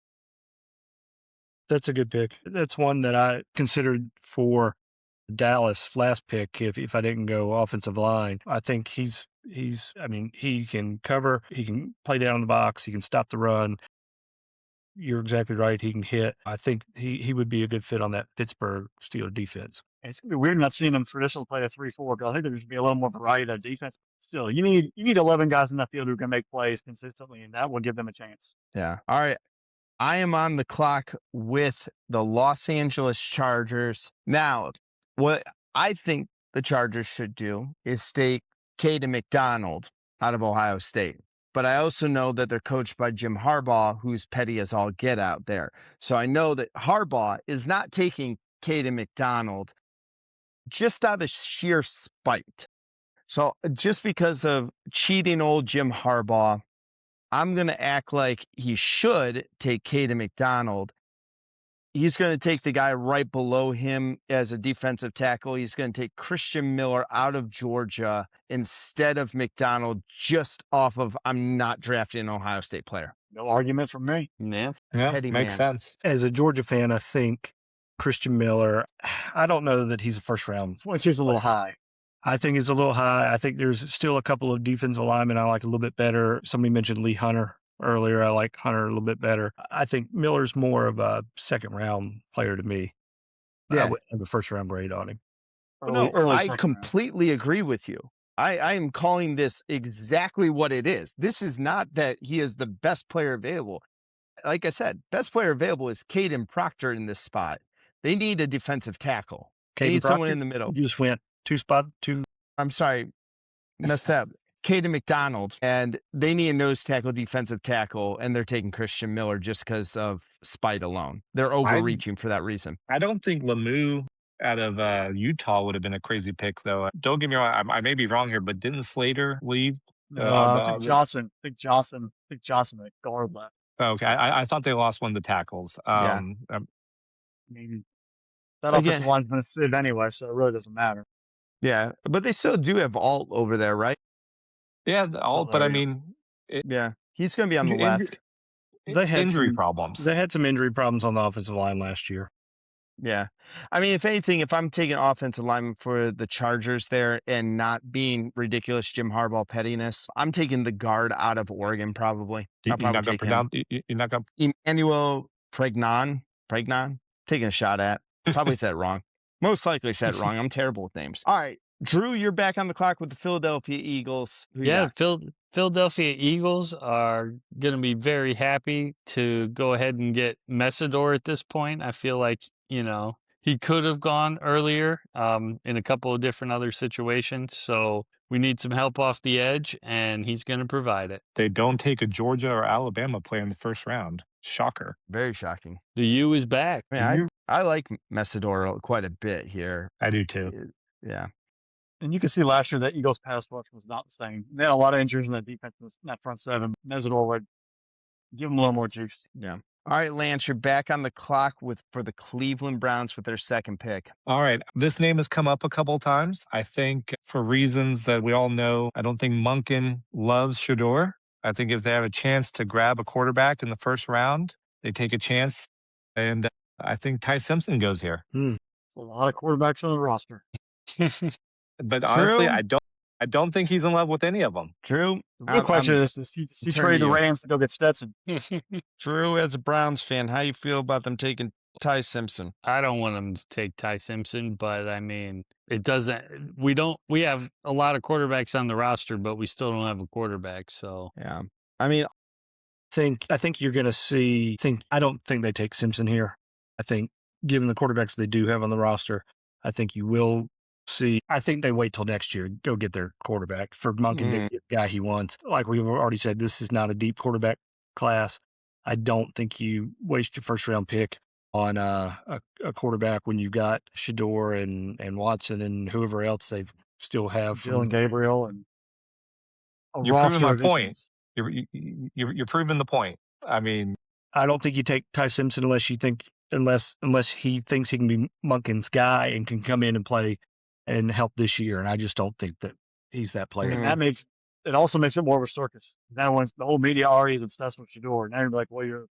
That's a good pick. That's one that I considered for Dallas last pick if I didn't go offensive line. I think he can cover, he can play down in the box, he can stop the run. You're exactly right. He can hit. I think he would be a good fit on that Pittsburgh Steelers defense. And it's going to be weird not seeing them traditionally play a 3-4 because I think there should be a little more variety of that defense. Still, you need 11 guys in that field who can make plays consistently, and that will give them a chance. Yeah. All right. I am on the clock with the Los Angeles Chargers. Now, what I think the Chargers should do is take Caden McDonald out of Ohio State. But I also know that they're coached by Jim Harbaugh, who's petty as all get out there. So I know that Harbaugh is not taking Caden McDonald just out of sheer spite. So just because of cheating old Jim Harbaugh, I'm going to act like he should take Caden McDonald. He's going to take the guy right below him as a defensive tackle. He's going to take Christian Miller out of Georgia instead of McDonald, just off of I'm not drafting an Ohio State player. No argument from me. Yeah. Yeah, Petty makes man. sense. As a Georgia fan, I think Christian Miller, I don't know that he's a first round. 22 is a little high. I think it's a little high. I think there's still a couple of defensive linemen I like a little bit better. Somebody mentioned Lee Hunter earlier. I like Hunter a little bit better. I think Miller's more of a second round player to me. Yeah. I wouldn't have a first round grade on him. No, Early I second round. completely agree with you. I am calling this exactly what it is. This is not that he is the best player available. Like I said, best player available is Caden Proctor in this spot. They need a defensive tackle. They Caden need someone Proctor? in the middle. You just went two. I'm sorry, messed up. Caden McDonald, and they need a nose tackle, defensive tackle, and they're taking Christian Miller just because of spite alone. They're overreaching for that reason. I don't think Lemieux out of Utah would have been a crazy pick, though. Don't get me wrong. I may be wrong here, but didn't Slater leave? I think Johnson at guard left. Okay, I thought they lost one of the tackles. Yeah. Maybe that Again- offensive line's been a sieve anyway, so it really doesn't matter. Yeah, but they still do have Alt over there, right? Yeah, Oh, but I there you mean, Yeah. He's going to be on the left. They had Injury some problems. They had some injury problems on the offensive line last year. Yeah. I mean, if anything, if I'm taking offensive lineman for the Chargers there and not being ridiculous Jim Harbaugh pettiness, I'm taking the guard out of Oregon probably. I'll You're probably not going take to him. pronounce. You're not going. Emmanuel Pregnon, taking a shot at. Probably said it wrong. Most likely said it wrong. I'm terrible with names. All right. Drew, you're back on the clock with the Philadelphia Eagles. Who you Yeah, got? Philadelphia Eagles are going to be very happy to go ahead and get Messidor at this point. I feel like, he could have gone earlier in a couple of different other situations. So we need some help off the edge, and he's going to provide it. They don't take a Georgia or Alabama player in the first round. Shocker. Very shocking. The U is back. I mean, I like Messidor quite a bit here. I do too. Yeah. And you can see last year that Eagles pass rush was not the same. They had a lot of injuries in that defense, in that front seven. Mesidor would give them a little more juice. Yeah. All right, Lance, you're back on the clock for the Cleveland Browns with their second pick. All right. This name has come up a couple times. I think for reasons that we all know, I don't think Monken loves Shador. I think if they have a chance to grab a quarterback in the first round, they take a chance. And I think Ty Simpson goes here. It's a lot of quarterbacks on the roster. But honestly, I don't think he's in love with any of them. Drew, The real question is, does he trade the Rams to go get Stetson? Drew, as a Browns fan, how you feel about them taking Ty Simpson? I don't want them to take Ty Simpson, but I mean, it doesn't. We have a lot of quarterbacks on the roster, but we still don't have a quarterback. So yeah, I mean, I think you're going to see. I don't think they take Simpson here. I think, given the quarterbacks they do have on the roster, I think you will see. I think they wait till next year, go get their quarterback for Monken to get the guy he wants. Like we've already said, this is not a deep quarterback class. I don't think you waste your first round pick on a quarterback when you've got Shador and Watson and whoever else they still have. Dylan Gabriel and you're proving my point. You're proving the point. I mean, I don't think you take Ty Simpson unless he thinks he can be Monken's guy and can come in and play and help this year. And I just don't think that he's that player. And it also makes it more of a circus. Now, when the whole media already is obsessed with Shador, now you're like, well,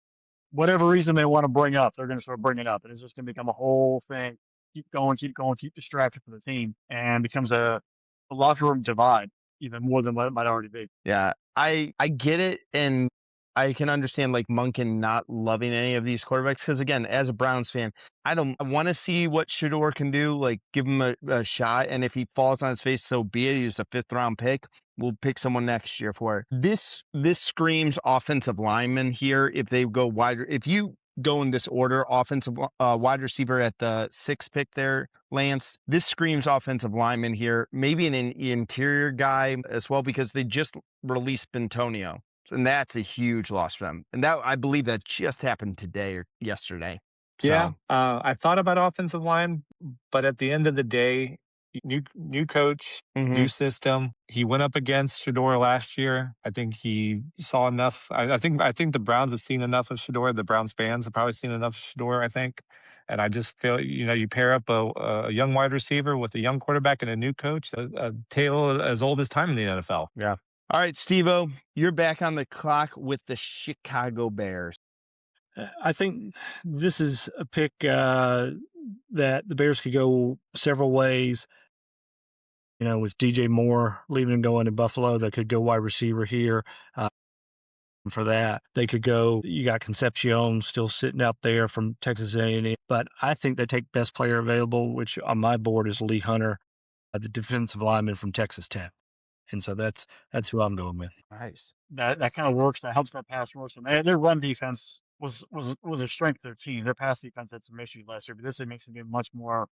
whatever reason they want to bring up, they're going to start bringing it up. And it's just going to become a whole thing. Keep going, keep distracted for the team, and becomes a locker room divide even more than what it might already be. Yeah, I get it, and I can understand like Monken not loving any of these quarterbacks because, again, as a Browns fan, I want to see what Shador can do. Like, give him a shot, and if he falls on his face, so be it. He's a 5th-round pick. We'll pick someone next year for it. This screams offensive lineman here. If they go wider, if you go in this order, offensive wide receiver at the 6th pick there, Lance, this screams offensive lineman here. Maybe an interior guy as well because they just released Bentonio. And that's a huge loss for them. And I believe that just happened today or yesterday. Yeah, I thought about offensive line, but at the end of the day, new coach, new system. He went up against Shador last year. I think he saw enough. I think the Browns have seen enough of Shador. The Browns fans have probably seen enough of Shador, I think. And I just feel, you pair up a young wide receiver with a young quarterback and a new coach, a tale as old as time in the NFL. Yeah. All right, Steve-O, you're back on the clock with the Chicago Bears. I think this is a pick that the Bears could go several ways. With DJ Moore leaving and going to Buffalo, they could go wide receiver here. For that, they could go. You got Concepcion still sitting out there from Texas A&M, but I think they take best player available, which on my board is Lee Hunter, the defensive lineman from Texas Tech. And so that's who I'm going with. Nice. That kind of works. That helps that pass rush. Their run defense was a strength of their team. Their pass defense had some issues last year, but this makes them much more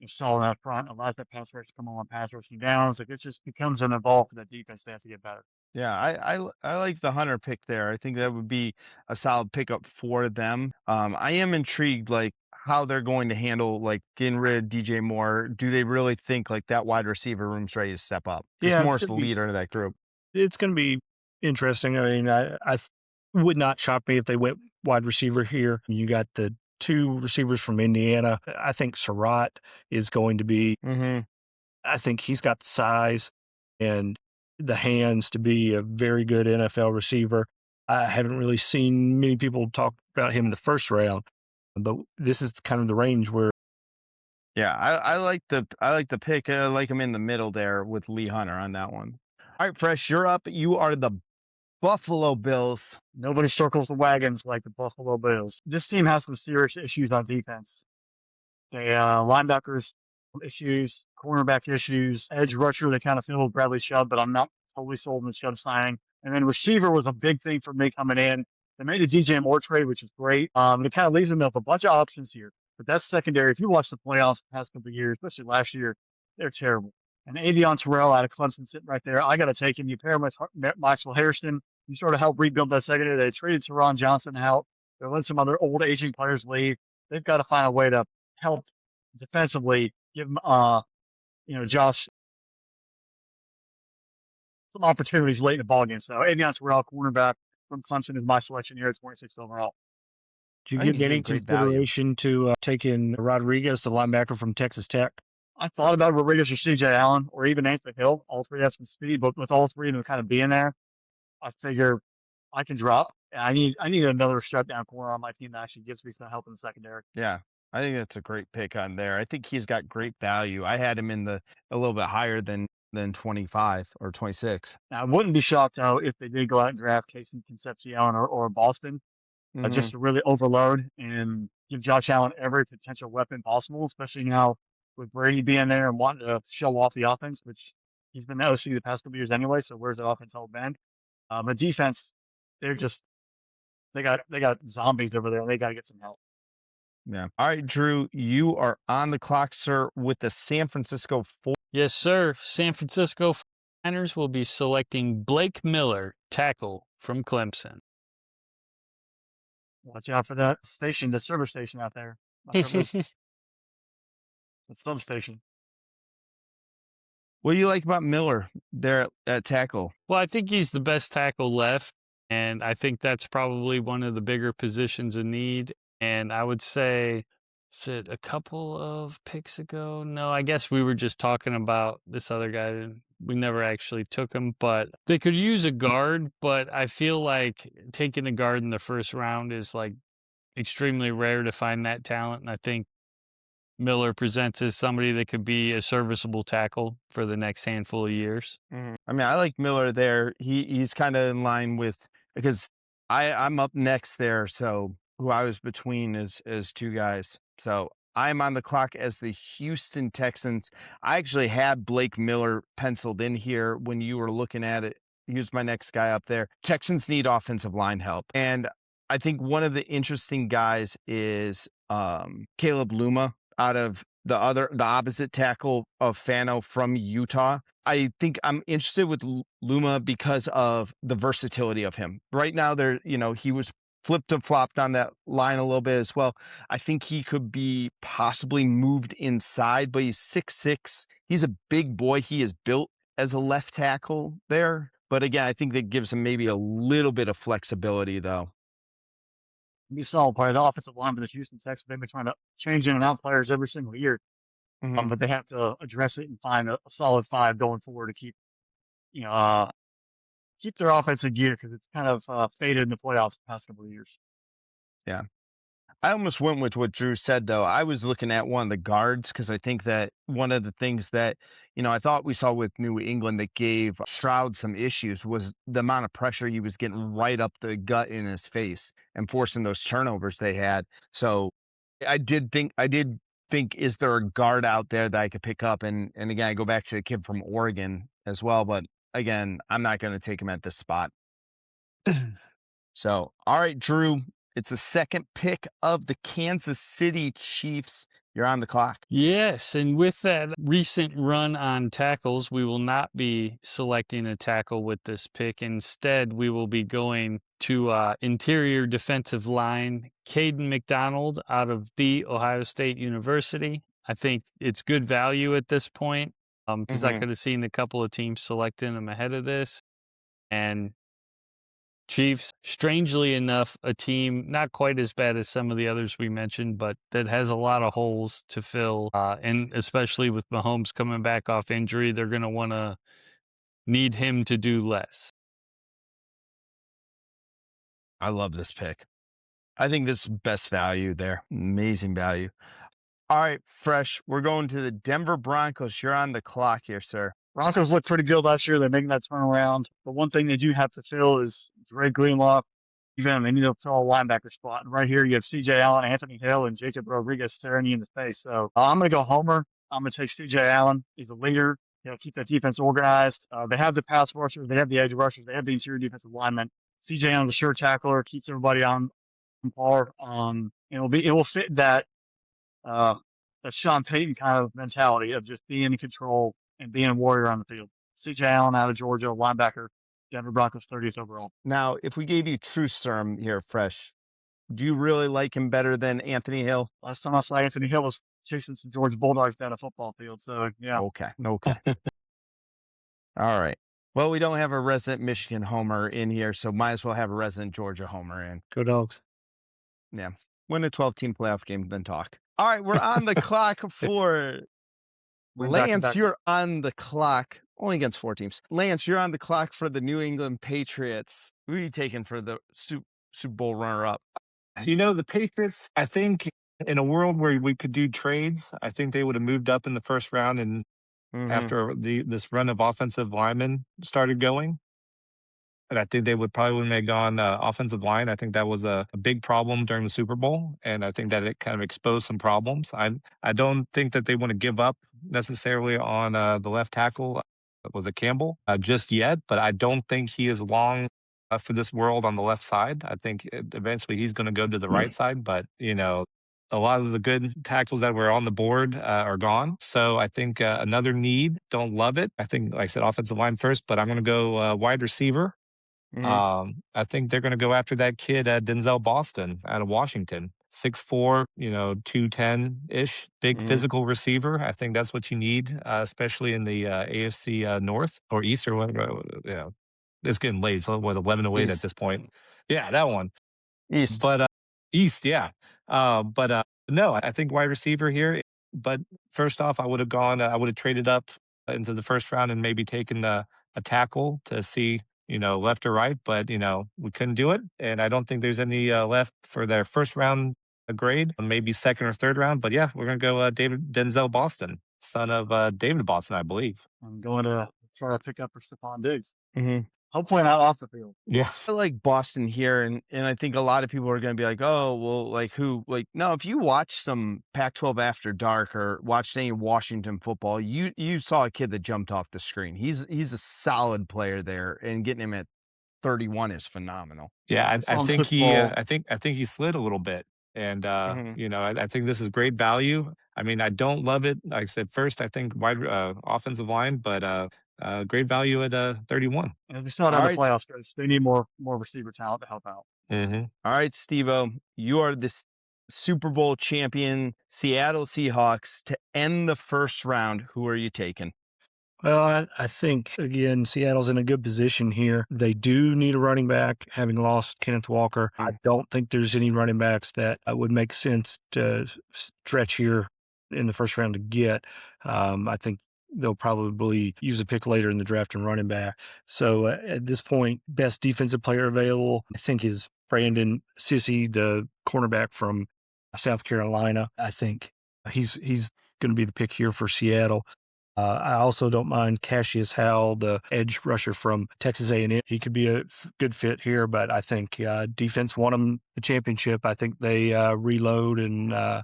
solid up front. Allows that pass rush to come on, pass rushing down. It's like it just becomes an evolve for that defense. They have to get better. Yeah, I like the Hunter pick there. I think that would be a solid pickup for them. I am intrigued, like, how they're going to handle, like, getting rid of DJ Moore. Do they really think, like, that wide receiver room's ready to step up? Because Moore's the leader of that group. It's going to be interesting. I mean, I would not shock me if they went wide receiver here. You got the 2 receivers from Indiana. I think Surratt is going to be, I think he's got the size and the hands to be a very good NFL receiver. I haven't really seen many people talk about him in the first round, but this is kind of the range where. Yeah, I like the pick. I like him in the middle there with Lee Hunter on that one. All right, Fresh, you're up. You are the Buffalo Bills. Nobody circles the wagons like the Buffalo Bills. This team has some serious issues on defense. They linebackers issues, cornerback issues, edge rusher. They kind of filled with Bradley Chubb, but I'm not totally sold on the Chubb signing. And then receiver was a big thing for me coming in. They made the DJ Moore trade, which is great. It kind of leaves them with a bunch of options here. But that's secondary. If you watch the playoffs the past couple of years, especially last year, they're terrible. And Avion Terrell out of Clemson sitting right there. I got to take him. You pair him with Maxwell Harrison. You sort of help rebuild that secondary. They traded Teron Johnson out. They're letting some other old aging players leave. They've got to find a way to help defensively, give him, Josh some opportunities late in the ballgame. So Avion Terrell, cornerback from Clemson, is my selection here at 26th overall. Did I you think give he any gave great value. consideration to taking Rodriguez, the linebacker from Texas Tech? I thought about Rodriguez or CJ Allen or even Anthony Hill. All three have some speed, but with all three of them kind of being there, I figure I can drop. And I need another step down corner on my team that actually gives me some help in the secondary. Yeah, I think that's a great pick on there. I think he's got great value. I had him in a little bit higher than 25 or 26. Now, I wouldn't be shocked, though, if they did go out and draft Casey Concepcion or Boston, just to really overload and give Josh Allen every potential weapon possible, especially now with Brady being there and wanting to show off the offense, which he's been the OC the past couple years anyway. So where's the offense all been? But defense, they're just they got zombies over there, and they got to get some help. Yeah. All right, Drew, you are on the clock, sir, with the San Francisco 4. Yes, sir. San Francisco 49ers will be selecting Blake Miller, tackle from Clemson. Watch out for that station, the service station out there. The substation. What do you like about Miller there at tackle? Well, I think he's the best tackle left, and I think that's probably one of the bigger positions in need. And I would say, is it a couple of picks ago? No, I guess we were just talking about this other guy, and we never actually took him. But they could use a guard, but I feel like taking a guard in the first round is like extremely rare to find that talent. And I think Miller presents as somebody that could be a serviceable tackle for the next handful of years. I mean, I like Miller there. He's kind of in line with, because I'm up next there. So who I was between is two guys. So I'm on the clock as the Houston Texans. I actually had Blake Miller penciled in here when you were looking at it. He was my next guy up there. Texans need offensive line help. And I think one of the interesting guys is Caleb Luma out of the opposite tackle of Fano from Utah. I think I'm interested with Luma because of the versatility of him. Right now, he was flipped and flopped on that line a little bit as well. I think he could be possibly moved inside, but he's 6'6". He's a big boy. He is built as a left tackle there. But again, I think that gives him maybe a little bit of flexibility, though. Be solid player. The offensive line for the Houston Texans, they've been trying to change in and out players every single year. But they have to address it and find a solid five going forward to keep their offense in gear, because it's kind of faded in the playoffs the past couple of years. Yeah. I almost went with what Drew said, though. I was looking at one of the guards because I think that one of the things that, I thought we saw with New England that gave Stroud some issues was the amount of pressure he was getting right up the gut in his face and forcing those turnovers they had. So I did think, is there a guard out there that I could pick up? And again, I go back to the kid from Oregon as well. But again, I'm not going to take him at this spot. So, all right, Drew. It's the second pick of the Kansas City Chiefs. You're on the clock. Yes, and with that recent run on tackles, we will not be selecting a tackle with this pick. Instead, we will be going to interior defensive line, Caden McDonald out of The Ohio State University. I think it's good value at this point because I could have seen a couple of teams selecting him ahead of this. And Chiefs, strangely enough, a team not quite as bad as some of the others we mentioned, but that has a lot of holes to fill. And especially with Mahomes coming back off injury, they're going to want to need him to do less. I love this pick. I think this is best value there. Amazing value. All right, Fresh. We're going to the Denver Broncos. You're on the clock here, sir. Broncos looked pretty good last year. They're making that turnaround. But one thing they do have to fill is Dre Greenlaw. Even they need to fill a linebacker spot. And right here, you have C.J. Allen, Anthony Hill, and Jacob Rodriguez staring you in the face. So I'm going to go Homer. I'm going to take C.J. Allen. He's a leader. He'll keep that defense organized. They have the pass rushers. They have the edge rushers. They have the interior defensive linemen. C.J. Allen's a sure tackler. Keeps everybody on par. And it will fit that Sean Payton kind of mentality of just being in control and being a warrior on the field. C.J. Allen out of Georgia, linebacker, Denver Broncos 30th overall. Now, if we gave you true serum here, Fresh, do you really like him better than Anthony Hill? Last time I saw Anthony Hill was chasing some Georgia Bulldogs down a football field. So, yeah. Okay. All right. Well, we don't have a resident Michigan homer in here, so might as well have a resident Georgia homer in. Go Dogs. Yeah. Win a 12-team playoff game, then talk. All right, we're on the clock for Lance. You're on the clock. Only against 4 teams. Lance, you're on the clock for the New England Patriots. Who are you taking for the Super Bowl runner-up? The Patriots, I think in a world where we could do trades, I think they would have moved up in the first round and after this run of offensive linemen started going. And I think they would probably have gone offensive line. I think that was a big problem during the Super Bowl, and I think that it kind of exposed some problems. I don't think that they want to give up necessarily on the left tackle. Was it Campbell just yet? But I don't think he is long for this world on the left side. I think eventually he's going to go to the right side. But a lot of the good tackles that were on the board are gone. So I think another need. Don't love it. I think, like I said, offensive line first, but I'm going to go wide receiver. I think they're going to go after that kid Denzel Boston out of Washington. 6'4", 210-ish, big physical receiver. I think that's what you need, especially in the AFC North or East or whatever. It's getting late. So 11-8 at this point. Yeah, that one. East. But East, yeah. No, I think wide receiver here. But first off, I would have traded up into the first round and maybe taken a tackle to see left or right, but we couldn't do it, and I don't think there's any left for their first round grade, maybe second or third round. But yeah, we're gonna go Denzel Boston, son of David Boston, I believe. I'm going to try to pick up for Stephon Diggs. Hopefully not off the field. Yeah, I like Boston here, and I think a lot of people are going to be like, oh, well, like who? Like, no, if you watch some Pac-12 After Dark or watched any Washington football, you saw a kid that jumped off the screen. He's a solid player there, and getting him at 31 is phenomenal. Yeah, I think he slid a little bit, and I think this is great value. I mean, I don't love it. Like I said, first I think wide offensive line, but great value at 31. As we saw in the playoffs, they need more receiver talent to help out. All right, Steve-O, you are the Super Bowl champion Seattle Seahawks to end the first round. Who are you taking? Well, I think, again, Seattle's in a good position here. They do need a running back, having lost Kenneth Walker. I don't think there's any running backs that would make sense to stretch here in the first round to get. I think they'll probably use a pick later in the draft and running back. So at this point, best defensive player available, I think, is Brandon Sissy, the cornerback from South Carolina. I think he's going to be the pick here for Seattle. I also don't mind Cassius Howell, the edge rusher from Texas A&M. He could be a good fit here, but I think defense won them the championship. I think they reload and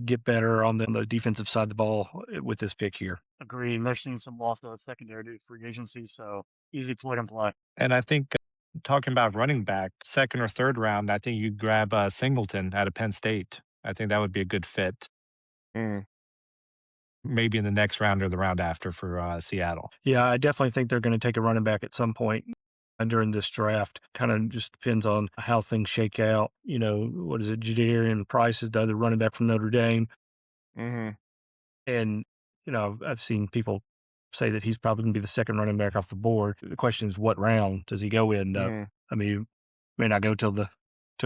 get better on the defensive side of the ball with this pick here. Agreed. And they're seeing some loss of the secondary due to free agency, so easy plug and play. And I think talking about running back, second or third round, I think you grab Singleton out of Penn State. I think that would be a good fit. Maybe in the next round or the round after for Seattle. Yeah, I definitely think they're going to take a running back at some point during this draft. Kind of just depends on how things shake out. What is it? Jadarian Price is the other running back from Notre Dame. And, I've seen people say that he's probably going to be the second running back off the board. The question is, what round does he go in? I mean, may not go till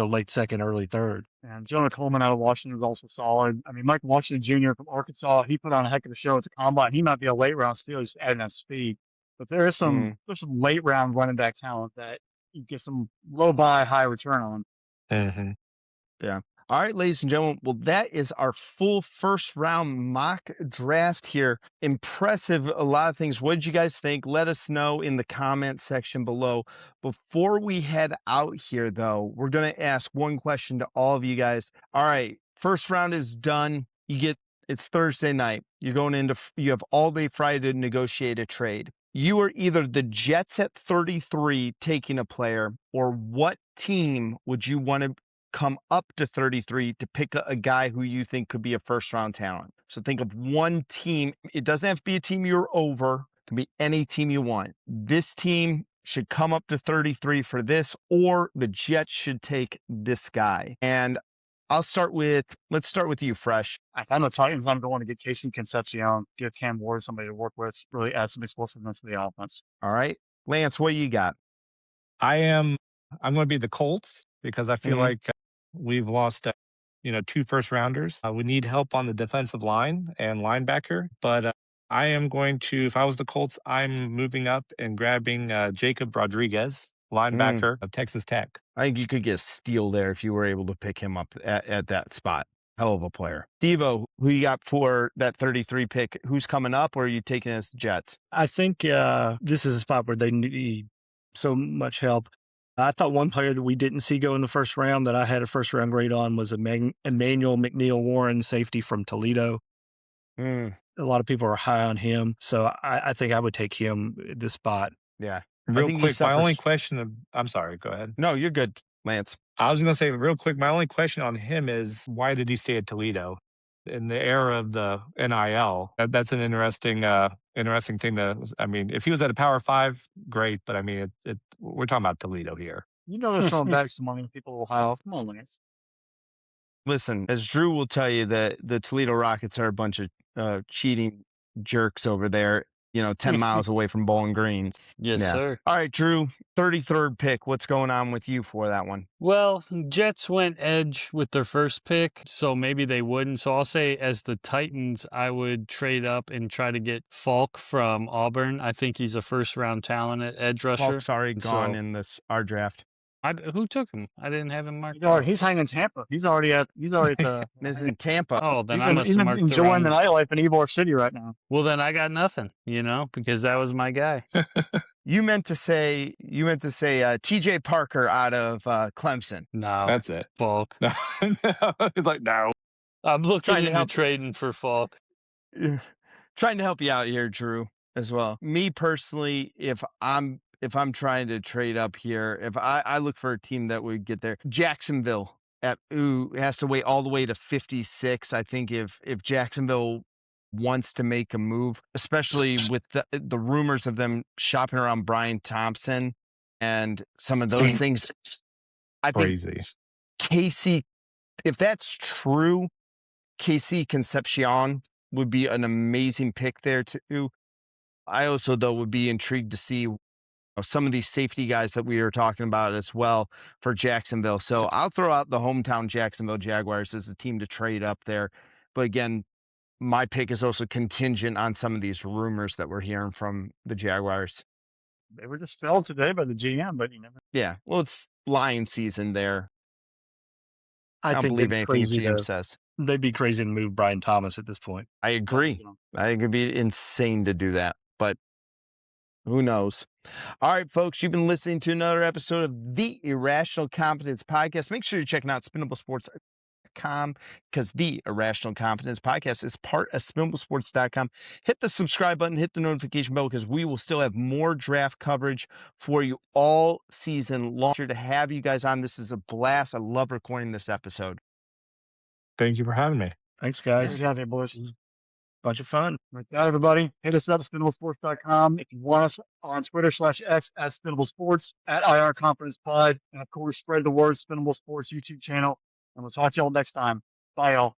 late second, early third. And Jonah Coleman out of Washington is also solid. I mean, Mike Washington Jr. from Arkansas, he put on a heck of a show at the combine. He might be a late round steal, just adding that speed. But there's some late round running back talent that you get some low buy, high return on. Mm-hmm. Yeah. All right, ladies and gentlemen. Well, that is our full first round mock draft here. Impressive. A lot of things. What did you guys think? Let us know in the comment section below. Before we head out here, though, we're going to ask one question to all of you guys. All right. First round is done. It's Thursday night. You have all day Friday to negotiate a trade. You are either the Jets at 33 taking a player, or what team would you want to come up to 33 to pick a guy who you think could be a first round talent? So think of one team. It doesn't have to be a team you're over. It can be any team you want. This team should come up to 33 for this, or the Jets should take this guy. And let's start with you, Fresh. I know Titans. I'm going to get Casey Concepcion, give Cam Ward somebody to work with, really add some explosiveness to the offense. All right. Lance, what do you got? I'm going to be the Colts because I feel like we've lost, 2 first rounders. We need help on the defensive line and linebacker, but I am going to, if I was the Colts, I'm moving up and grabbing Jacob Rodriguez, linebacker of Texas Tech. I think you could get a steal there if you were able to pick him up at that spot. Hell of a player. Devo, who you got for that 33 pick? Who's coming up, or are you taking as Jets? I think this is a spot where they need so much help. I thought one player that we didn't see go in the first round that I had a first round grade on was Emmanuel McNeil-Warren, safety from Toledo. A lot of people are high on him, so I think I would take him at this spot. Yeah. Real quick, my only question, I'm sorry, go ahead. No, you're good, Lance. I was going to say real quick, my only question on him is why did he stay at Toledo? In the era of the NIL, that's an interesting thing. If he was at a Power 5, great, but we're talking about Toledo here. They're throwing back some money to people in Ohio. Come on, Lance. Listen, as Drew will tell you, that the Toledo Rockets are a bunch of cheating jerks over there, 10 miles away from Bowling Green. Yes, sir. All right, Drew, 33rd pick. What's going on with you for that one? Well, Jets went edge with their first pick, so maybe they wouldn't. So I'll say as the Titans, I would trade up and try to get Falk from Auburn. I think he's a first-round talent at edge rusher. Falk's already gone in our draft. Who took him? I didn't have him marked. He's hanging Tampa. He's already at the. This is in Tampa. Oh, then he's I must have marked the enjoying wrong. the nightlife in Ybor City right now. Well, then I got nothing, because that was my guy. You meant to say T.J. Parker out of Clemson. No, That's it. Falk. No, it's like, no. I'm looking into help. trading for Falk. Trying to help you out here, Drew, as well. Me personally, if I'm trying to trade up here, if I look for a team that would get there, Jacksonville has to wait all the way to 56. I think if Jacksonville wants to make a move, especially with the rumors of them shopping around Brian Thompson and some of those things, I think Crazy. Casey, if that's true, Casey Concepcion would be an amazing pick there too. I also, though, would be intrigued to see some of these safety guys that we were talking about as well for Jacksonville. So I'll throw out the hometown Jacksonville Jaguars as a team to trade up there. But again, my pick is also contingent on some of these rumors that we're hearing from the Jaguars. They were just felled today by the GM, but you never. Yeah, well, it's lion season there. I don't think believe they'd anything the crazy GM to- says. They'd be crazy to move Brian Thomas at this point. I agree. I think it'd be insane to do that, but who knows? All right, folks, you've been listening to another episode of the Irrational Confidence Podcast. Make sure you're checking out SpinnableSports.com because the Irrational Confidence Podcast is part of SpinnableSports.com. Hit the subscribe button, hit the notification bell because we will still have more draft coverage for you all season long. Here to have you guys on. This is a blast. I love recording this episode. Thank you for having me. Thanks, guys. Good to have you, boys. Bunch of fun. With that, everybody, hit us up at SpinnableSports.com. If you want us on Twitter/X at SpinnableSports, at IR Confidence Pod, and of course, spread the word, Spinnable Sports YouTube channel. And we'll talk to y'all next time. Bye, y'all.